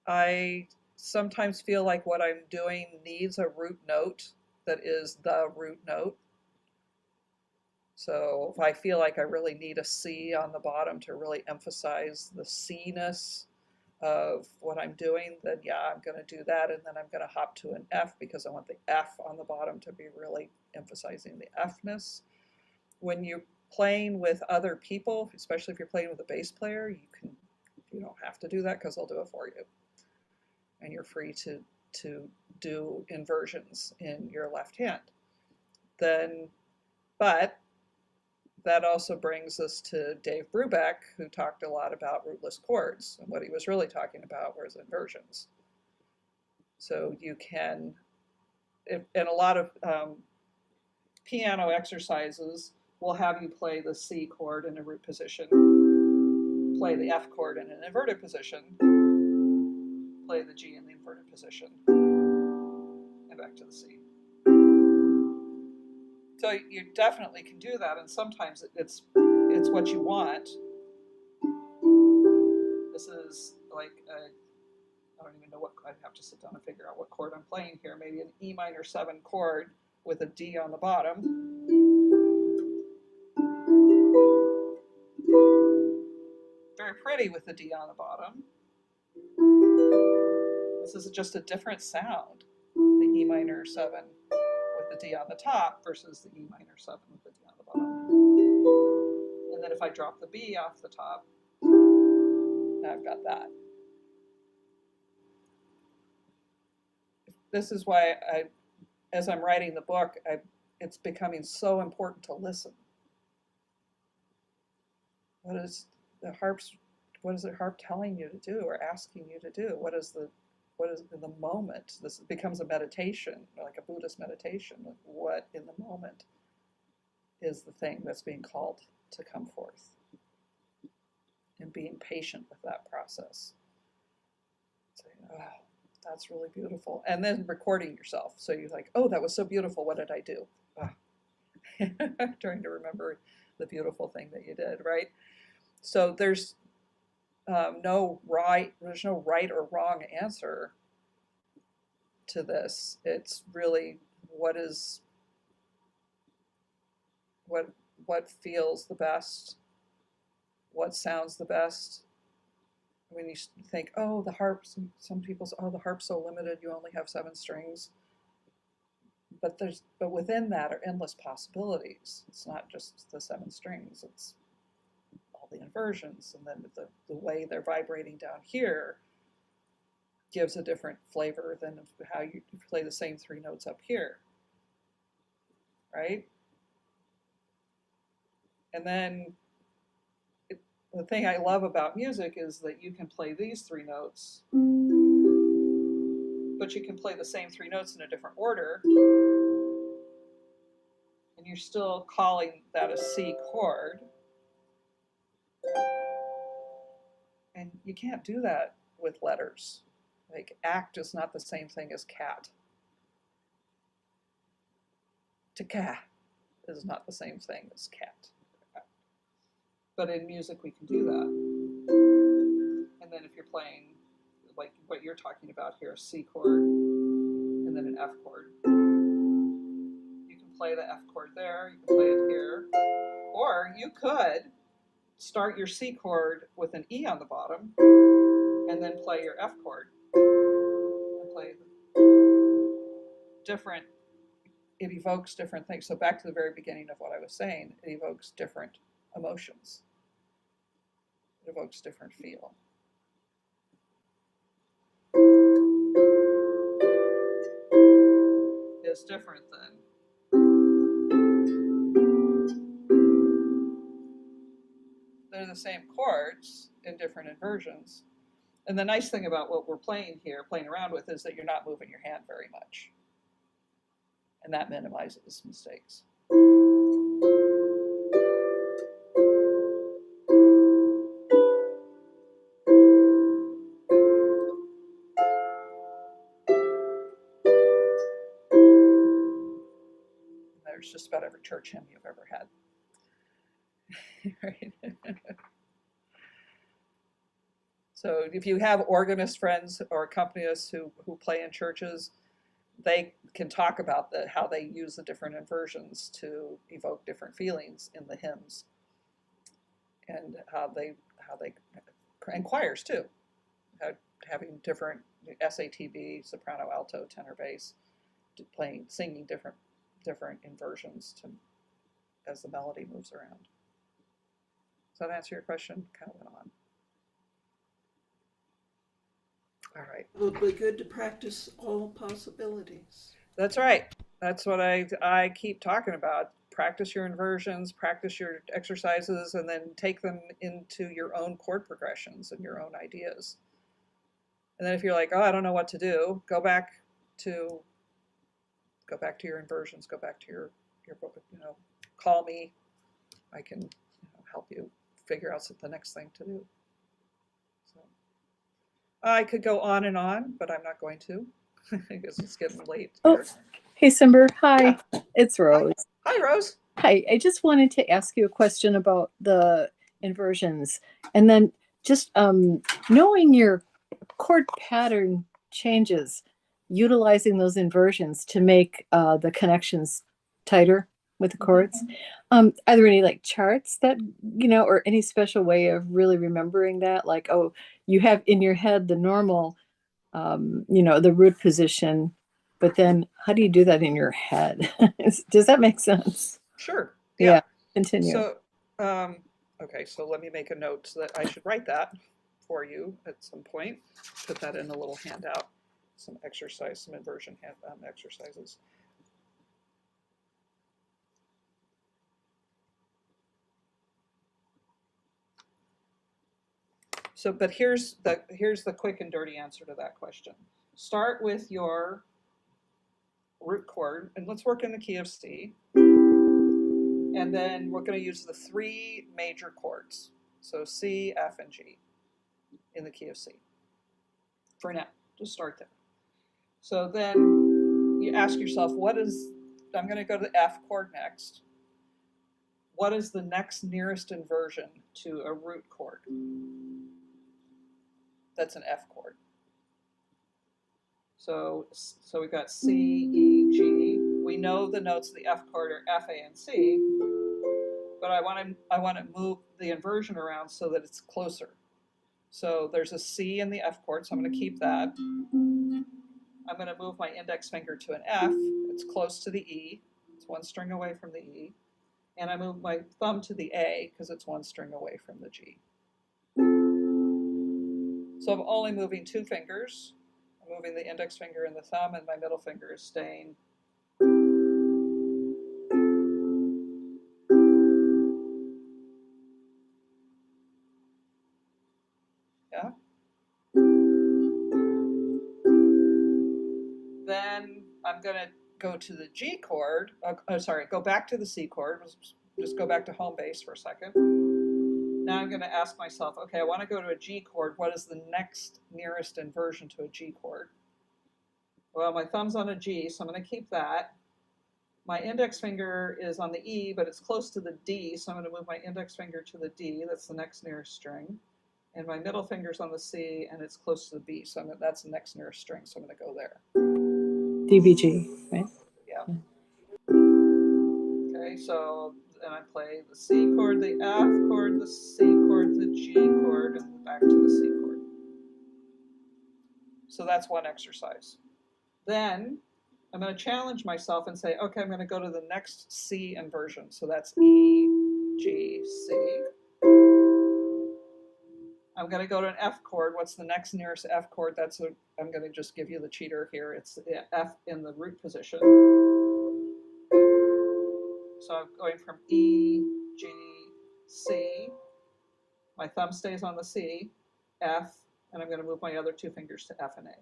I sometimes feel like what I'm doing needs a root note that is the root note. So if I feel like I really need a C on the bottom to really emphasize the C-ness of what I'm doing, then yeah, I'm going to do that. And then I'm going to hop to an F because I want the F on the bottom to be really emphasizing the F-ness. When you're playing with other people, especially if you're playing with a bass player, you don't have to do that because they'll do it for you. And you're free to do inversions in your left hand. But that also brings us to Dave Brubeck, who talked a lot about rootless chords, and what he was really talking about was inversions. So you can, and a lot of piano exercises will have you play the C chord in a root position, play the F chord in an inverted position, play the G in the inverted position, and back to the C. So you definitely can do that, and sometimes it's what you want. This is like I don't even know what, I'd have to sit down and figure out what chord I'm playing here. Maybe an E minor 7 chord with a D on the bottom. Very pretty with the D on the bottom. This is just a different sound, the E minor 7 with the D on the top versus the E minor 7 with the D on the bottom. And then if I drop the B off the top, I've got that. This is why as I'm writing the book, it's becoming so important to listen. What is the harp telling you to do or asking you to do? What is in the moment? This becomes a meditation, like a Buddhist meditation. What in the moment is the thing that's being called to come forth? And being patient with that process. Saying, oh, that's really beautiful. And then recording yourself. So you're like, oh, that was so beautiful. What did I do? Trying to remember the beautiful thing that you did, right? So there's no right or wrong answer to this. It's really what feels the best, what sounds the best. When you think, oh, the harp, some people say, oh, the harp's so limited, you only have 7 strings. But within that are endless possibilities. It's not just the 7 strings, it's all the inversions, and then the way they're vibrating down here gives a different flavor than how you play the same 3 notes up here, right? And then the thing I love about music is that you can play these 3 notes, but you can play the same 3 notes in a different order, and you're still calling that a C chord. And you can't do that with letters. Like act is not the same thing as cat. To cat is not the same thing as cat. But in music we can do that. And then if you're playing like what you're talking about here, a C chord and then an F chord, you can play the F chord there, you can play it here, or you could start your C chord with an E on the bottom and then play your F chord and play different. It evokes different things. So back to the very beginning of what I was saying, it evokes different emotions. It evokes different feel. It's different than they're the same chords in different inversions. And the nice thing about what we're playing around with, is that you're not moving your hand very much. And that minimizes mistakes. There's just about every church hymn you've ever had. Right? So if you have organist friends or accompanists who play in churches, they can talk about how they use the different inversions to evoke different feelings in the hymns, and how they and choirs too, having different SATB, soprano, alto, tenor, bass, singing different inversions as the melody moves around. Does that answer your question? Kind of went on. All right. Probably good to practice all possibilities. That's right. That's what I keep talking about. Practice your inversions, practice your exercises, and then take them into your own chord progressions and your own ideas. And then if you're like, oh, I don't know what to do, go back to your inversions, go back to your book, call me. I can help you figure out the next thing to do. So I could go on and on, but I'm not going to because it's getting late here. Oh, hey, Simber. Hi, it's Rose. Hi, Rose. Hi, I just wanted to ask you a question about the inversions, and then just knowing your chord pattern changes, utilizing those inversions to make the connections tighter with the chords. Are there any like charts that, or any special way of really remembering that? Like, oh, you have in your head the normal, the root position, but then how do you do that in your head? Does that make sense? Sure. Yeah. Continue. So, okay, so let me make a note so that I should write that for you at some point. Put that in a little handout, some inversion exercises. So, but here's the quick and dirty answer to that question. Start with your root chord, and let's work in the key of C. And then we're going to use the 3 major chords. So C, F, and G in the key of C. For now, just start there. So then you ask yourself, I'm going to go to the F chord next. What is the next nearest inversion to a root chord? That's an F chord. So we've got C, E, G. We know the notes of the F chord are F, A, and C, but I want to move the inversion around so that it's closer. So there's a C in the F chord, so I'm going to keep that. I'm going to move my index finger to an F. It's close to the E. It's 1 string away from the E. And I move my thumb to the A because it's 1 string away from the G. So I'm only moving 2 fingers. I'm moving the index finger and the thumb, and my middle finger is staying. Yeah. Then I'm going to go to the G chord. Go back to the C chord. Just go back to home base for a second. Now I'm going to ask myself, okay, I want to go to a G chord. What is the next nearest inversion to a G chord? Well, my thumb's on a G, so I'm going to keep that. My index finger is on the E, but it's close to the D, so I'm going to move my index finger to the D. That's the next nearest string. And my middle finger's on the C, and it's close to the B, so that's the next nearest string, so I'm going to go there. DBG, right? Yeah. Okay, so then I play the C chord, the F chord, the C chord, the G chord, and back to the C chord. So that's one exercise. Then I'm going to challenge myself and say, okay, I'm going to go to the next C inversion. So that's E, G, C. I'm going to go to an F chord. What's the next nearest F chord? I'm going to just give you the cheater here. It's the F in the root position. So I'm going from E, G, C. My thumb stays on the C, F, and I'm going to move my other 2 fingers to F and A.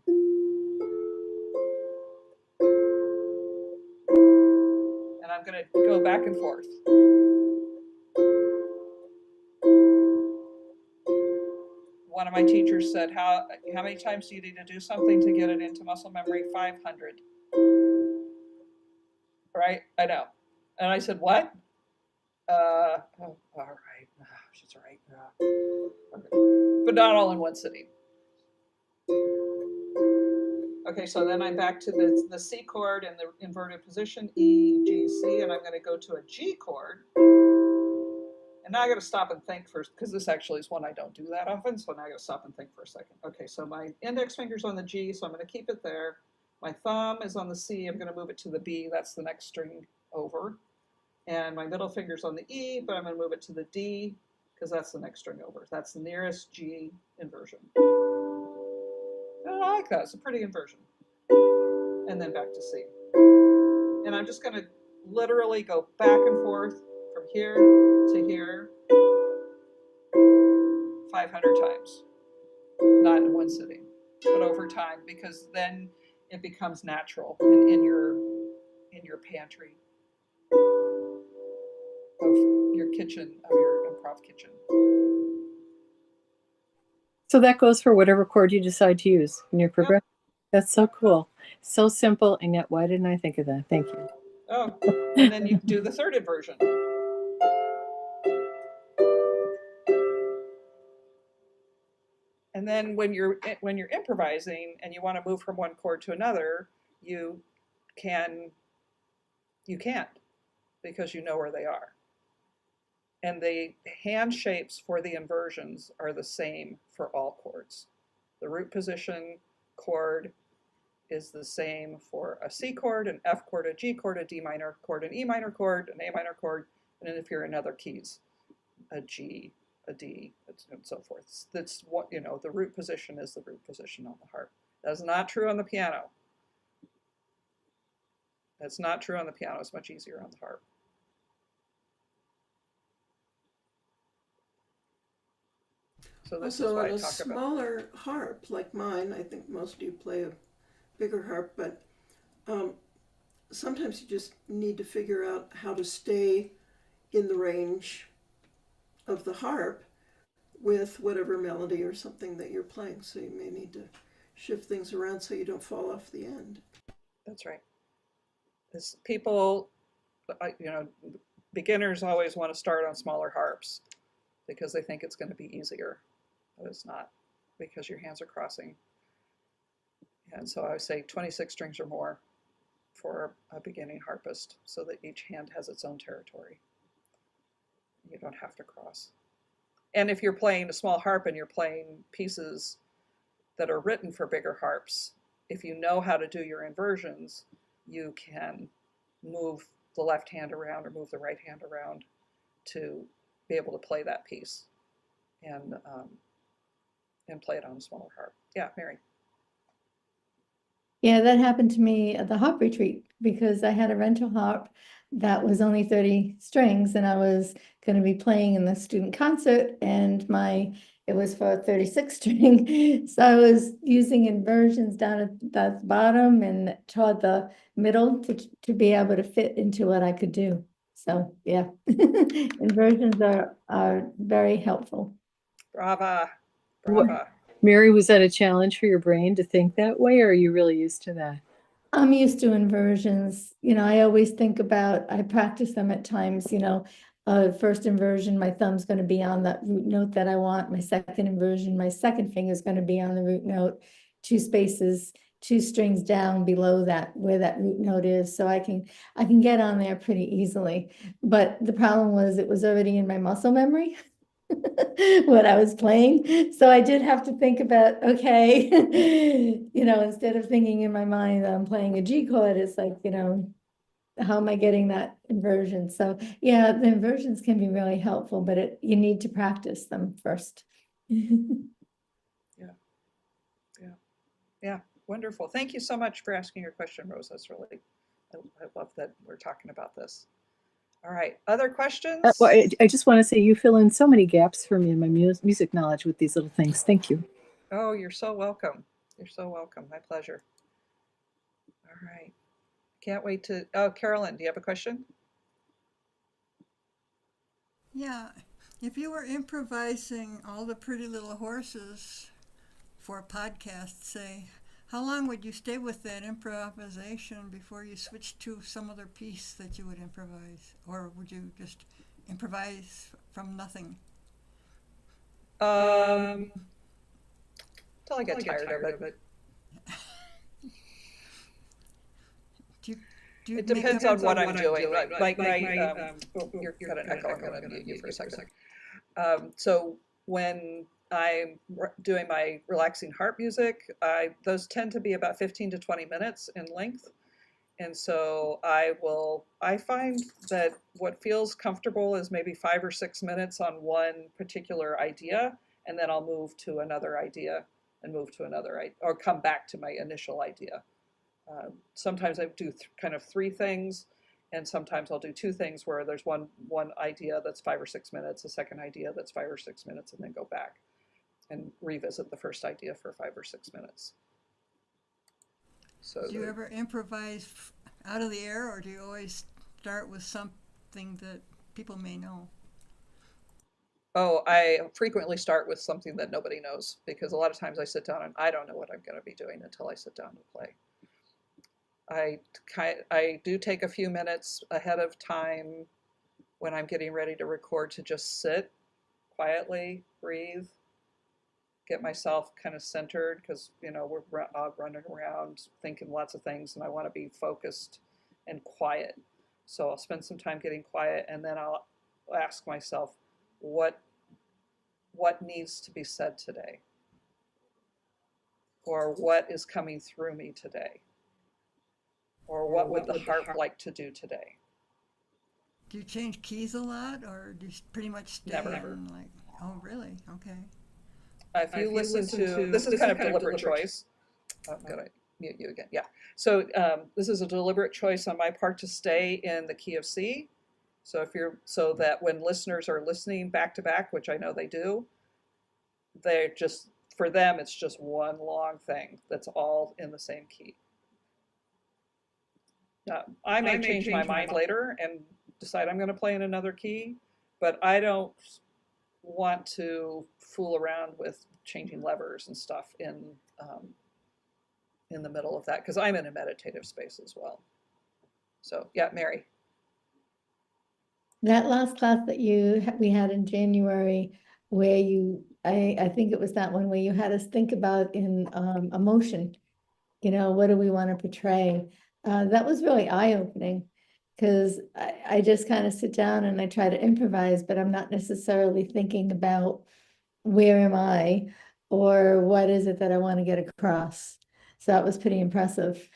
And I'm going to go back and forth. One of my teachers said, how many times do you need to do something to get it into muscle memory? 500. Right? I know. And I said, what? All right. she's right. Yeah. Okay. But not all in one sitting. Okay, so then I'm back to the C chord in the inverted position, E, G, C, and I'm going to go to a G chord. And now I got to stop and think first, because this actually is one I don't do that often, so now I got to stop and think for a second. Okay, so my index finger's on the G, so I'm going to keep it there. My thumb is on the C, I'm going to move it to the B, that's the next string over. And my middle finger's on the E, but I'm going to move it to the D, because that's the next string over. That's the nearest G inversion. I like that. It's a pretty inversion. And then back to C. And I'm just going to literally go back and forth from here to here 500 times. Not in one sitting, but over time, because then it becomes natural in your pantry of your kitchen, of your improv kitchen. So that goes for whatever chord you decide to use in your progression. Yep. That's so cool. So simple, and yet why didn't I think of that? Thank you. Oh, and then you do the third inversion. And then when you're improvising and you want to move from one chord to another, you can't, because you know where they are. And the hand shapes for the inversions are the same for all chords. The root position chord is the same for a C chord, an F chord, a G chord, a D minor chord, an E minor chord, an A minor chord, and then if you're in other keys, a G, a D, and so forth. That's what, the root position is the root position on the harp. That's not true on the piano. That's not true on the piano. It's much easier on the harp. So this is why I talk about. Also, on a smaller harp like mine, I think most of you play a bigger harp, but sometimes you just need to figure out how to stay in the range of the harp with whatever melody or something that you're playing. So you may need to shift things around so you don't fall off the end. That's right. People, beginners always want to start on smaller harps because they think it's going to be easier, but it's not, because your hands are crossing. And so I would say 26 strings or more for a beginning harpist, so that each hand has its own territory. You don't have to cross. And if you're playing a small harp and you're playing pieces that are written for bigger harps, if you know how to do your inversions, you can move the left hand around or move the right hand around to be able to play that piece and play it on a smaller harp. Yeah, Mary. Yeah, that happened to me at the harp retreat because I had a rental harp that was only 30 strings and I was going to be playing in the student concert and it was for a 36 string. So I was using inversions down at the bottom and toward the middle to be able to fit into what I could do. So yeah, inversions are very helpful. Brava, brava. Mary, was that a challenge for your brain to think that way, or are you really used to that? I'm used to inversions. I always think about, I practice them at times, first inversion, my thumb's going to be on that root note that I want. My second inversion, my second finger is going to be on the root note, 2 spaces, 2 strings down below that, where that root note is. So I can get on there pretty easily. But the problem was it was already in my muscle memory. What I was playing. So I did have to think about, okay, instead of thinking in my mind that I'm playing a G chord, it's like, how am I getting that inversion? So yeah, the inversions can be really helpful, but you need to practice them first. Yeah, wonderful. Thank you so much for asking your question, Rose. That's really, I love that we're talking about this. All right, other questions? Well, I just want to say you fill in so many gaps for me in my music knowledge with these little things. Thank you. Oh, you're so welcome. You're so welcome. My pleasure. All right. Can't wait to, Carolyn, do you have a question? Yeah, if you were improvising all the pretty little horses for a podcast, say, how long would you stay with that improvisation before you switched to some other piece that you would improvise? Or would you just improvise from nothing? Until I get tired of it. Do you, do you It make depends up- on what I'm doing. Like you're got an echo. I'm going to mute you for a second. So when I'm doing my relaxing harp music, those tend to be about 15 to 20 minutes in length. And so I find that what feels comfortable is maybe 5 or 6 minutes on one particular idea, and then I'll move to another idea and move to another, or come back to my initial idea. Sometimes I do kind of three things, and sometimes I'll do two things where there's one idea that's 5 or 6 minutes, a second idea that's 5 or 6 minutes, and then go back and revisit the first idea for 5 or 6 minutes. So Do you ever improvise out of the air, or do you always start with something that people may know? Oh, I frequently start with something that nobody knows, because a lot of times I sit down and I don't know what I'm going to be doing until I sit down to play. I do take a few minutes ahead of time when I'm getting ready to record to just sit quietly, breathe, get myself kind of centered, because we're running around thinking lots of things, and I want to be focused and quiet. So I'll spend some time getting quiet, and then I'll ask myself, what needs to be said today, or what is coming through me today, or what would the harp like to do today. Do you change keys a lot, or do you pretty much stay Never. in like? Oh, really? Okay. If you listen to this is kind of deliberate choice. I'm gonna mute you again. Yeah. So this is a deliberate choice on my part to stay in the key of C. So so that when listeners are listening back to back, which I know they do, for them it's just one long thing that's all in the same key. Now, I may change my mind later and decide I'm going to play in another key, but I don't want to fool around with changing levers and stuff in the middle of that, because I'm in a meditative space as well. So yeah, Mary. That last class that we had in January, where I think it was that one where you had us think about in emotion, what do we want to portray? That was really eye-opening, because I just kind of sit down and I try to improvise, but I'm not necessarily thinking about where am I, or what is it that I want to get across. So that was pretty impressive.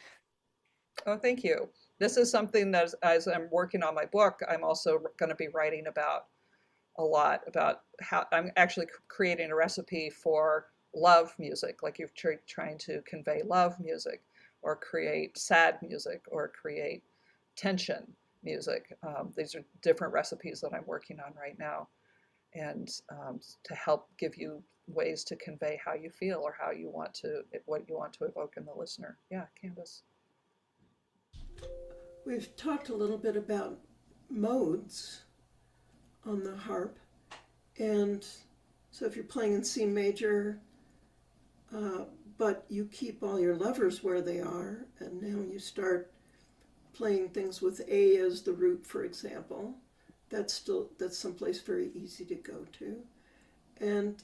Oh, thank you. This is something that, as I'm working on my book, I'm also going to be writing about a lot about how I'm actually creating a recipe for love music, like you're trying to convey love music, or create sad music, or create tension music. These are different recipes that I'm working on right now, and to help give you ways to convey how you feel, or what you want to evoke in the listener. Yeah, Candace. We've talked a little bit about modes on the harp, and so if you're playing in C major, but you keep all your levers where they are, and now you start playing things with A as the root, for example, that's someplace very easy to go to. And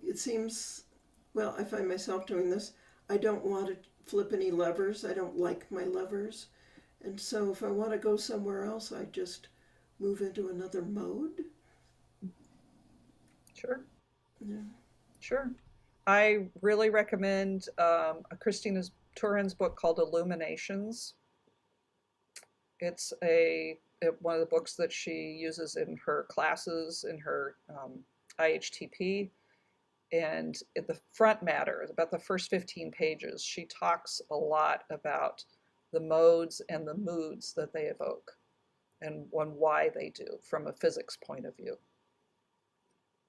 it seems, well, I find myself doing this. I don't want to flip any levers. I don't like my levers. And so if I want to go somewhere else, I just move into another mode. Sure. Yeah. Sure. I really recommend Christina Turin's book called Illuminations. It's one of the books that she uses in her classes, in her IHTP. And at the front matter, about the first 15 pages, she talks a lot about the modes and the moods that they evoke, and why they do from a physics point of view.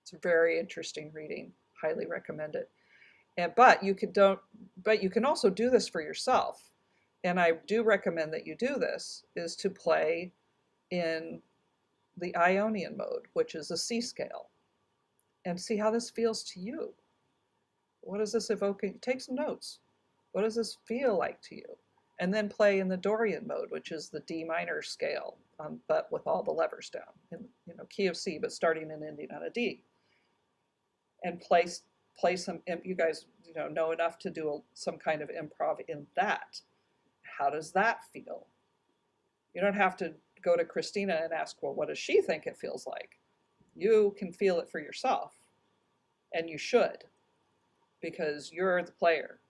It's a very interesting reading. Highly recommend it. But you can also do this for yourself. And I do recommend that you do this, is to play in the Ionian mode, which is a C scale, and see how this feels to you. What is this evoking? Take some notes. What does this feel like to you? And then play in the Dorian mode, which is the D minor scale, but with all the levers down, in key of C, but starting and ending on a D. and play some. You guys, know enough to do some kind of improv in that. How does that feel? You don't have to go to Christina and ask, well, what does she think it feels like? You can feel it for yourself, and you should, because you're the player.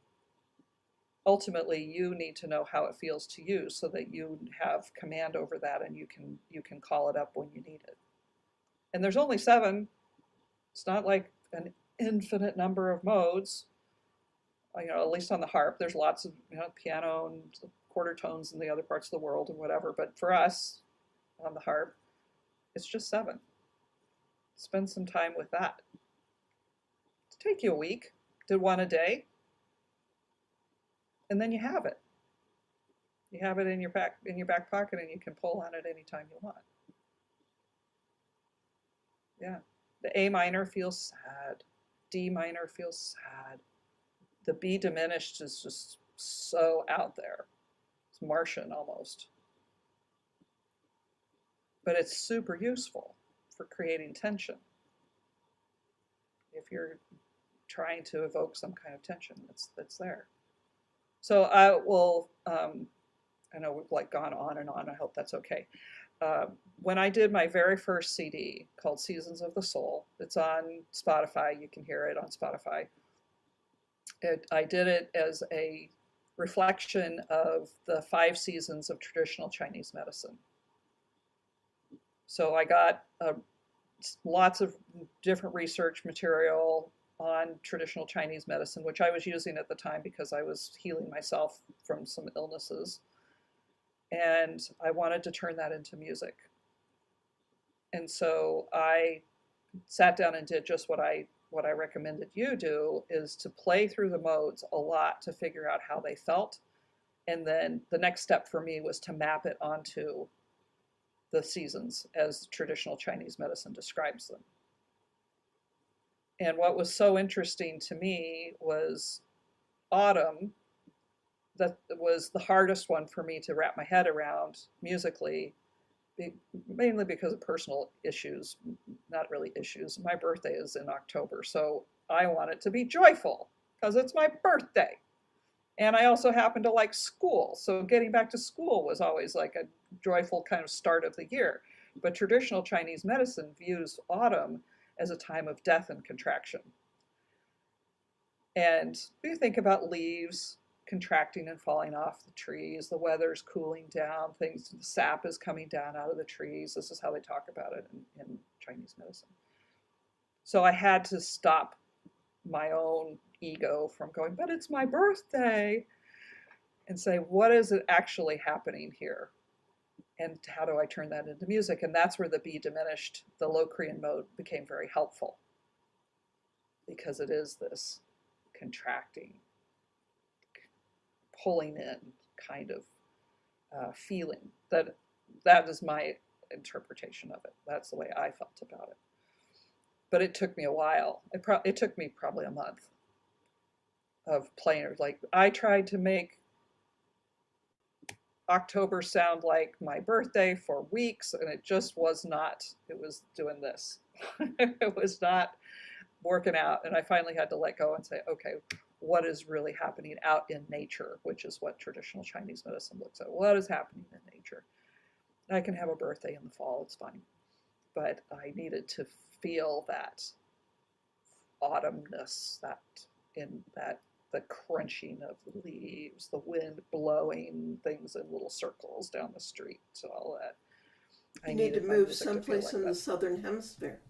Ultimately, you need to know how it feels to you so that you have command over that, and you can call it up when you need it. And there's only 7. It's not like an infinite number of modes. At least on the harp, there's lots of piano and quarter tones in the other parts of the world and whatever. But for us, on the harp, it's just 7. Spend some time with that. It'll take you a week. Do 1 a day. And then you have it. You have it in your back pocket, and you can pull on it anytime you want. Yeah. The A minor feels sad. D minor feels sad. The B diminished is just so out there. It's Martian almost. But it's super useful for creating tension. If you're trying to evoke some kind of tension, that's there. So I will, I know we've gone on and on. I hope that's okay. When I did my very first CD called Seasons of the Soul, it's on Spotify. You can hear it on Spotify. I did it as a reflection of the 5 seasons of traditional Chinese medicine. So I got lots of different research material on traditional Chinese medicine, which I was using at the time because I was healing myself from some illnesses. And I wanted to turn that into music. And so I sat down and did just what I recommended you do, is to play through the modes a lot to figure out how they felt. And then the next step for me was to map it onto the seasons as traditional Chinese medicine describes them. And what was so interesting to me was autumn. That was the hardest one for me to wrap my head around musically, mainly because of personal issues, not really issues. My birthday is in October, so I want it to be joyful because it's my birthday. And I also happen to like school, so getting back to school was always like a joyful kind of start of the year. But traditional Chinese medicine views autumn as a time of death and contraction. And we think about leaves contracting and falling off the trees, the weather's cooling down, the sap is coming down out of the trees. This is how they talk about it in Chinese medicine. So I had to stop my own ego from going, but it's my birthday, and say, what is it actually happening here? And how do I turn that into music? And that's where the B diminished, the Locrian mode, became very helpful, because it is this contracting, pulling in kind of feeling. That is my interpretation of it. That's the way I felt about it. But it took me a while. It took me probably a month of playing. I tried to make October sound like my birthday for weeks, and it just was not. It was doing this. It was not working out, and I finally had to let go and say, okay, what is really happening out in nature, which is what traditional Chinese medicine looks at. What is happening in nature? I can have a birthday in the fall, it's fine. But I needed to feel that autumnness, the crunching of the leaves, the wind blowing things in little circles down the street, so all that. You need to move someplace in the southern hemisphere.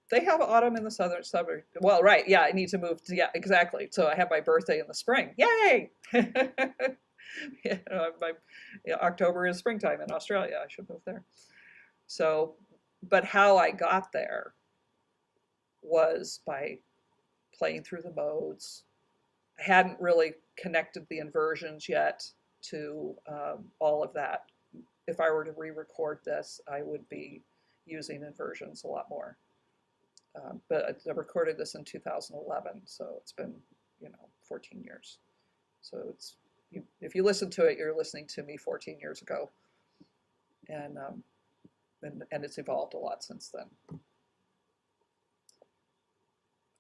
They have autumn in the southern suburb. Well, right, yeah, I need to move to, yeah, exactly. So I have my birthday in the spring. Yay! October is springtime in Australia. I should move there. So, but how I got there was by playing through the modes. I hadn't really connected the inversions yet to all of that. If I were to re-record this, I would be using inversions a lot more. But I recorded this in 2011, so it's been, 14 years. So if you listen to it, you're listening to me 14 years ago, and it's evolved a lot since then.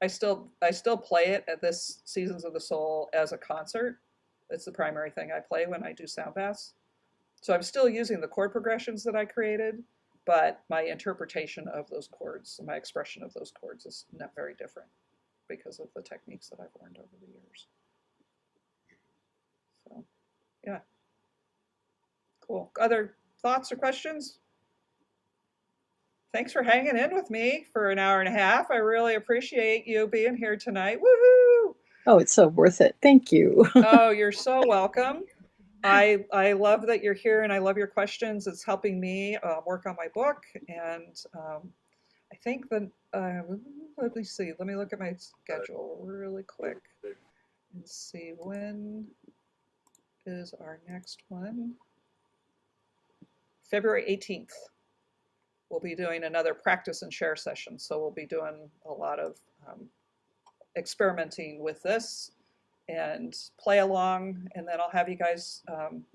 I still play it at this Seasons of the Soul as a concert. It's the primary thing I play when I do sound baths. So I'm still using the chord progressions that I created, but my interpretation of those chords, my expression of those chords is not very different because of the techniques that I've learned over the years. So, yeah. Cool. Other thoughts or questions? Thanks for hanging in with me for an hour and a half. I really appreciate you being here tonight. Woohoo! Oh, it's so worth it. Thank you. Oh, you're so welcome. I love that you're here and I love your questions. It's helping me work on my book. And I think that, let me see, let me look at my schedule really quick and see when is our next one. February 18th. We'll be doing another practice and share session. So we'll be doing a lot of experimenting with this and play along. And then I'll have you guys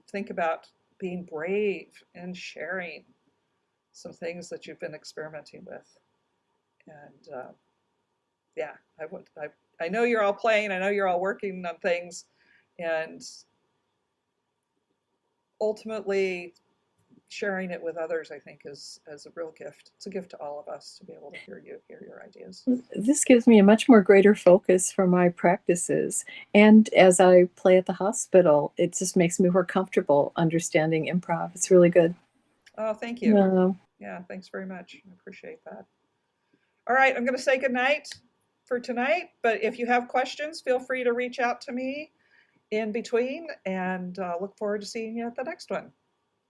think about being brave and sharing some things that you've been experimenting with. And yeah, I know you're all playing. I know you're all working on things. And ultimately, sharing it with others, I think, is a real gift. It's a gift to all of us to be able to hear your ideas. This gives me a much more greater focus for my practices. And as I play at the hospital, it just makes me more comfortable understanding improv. It's really good. Oh, thank you. Yeah. Yeah, thanks very much. I appreciate that. All right, I'm going to say goodnight for tonight. But if you have questions, feel free to reach out to me in between, and look forward to seeing you at the next one.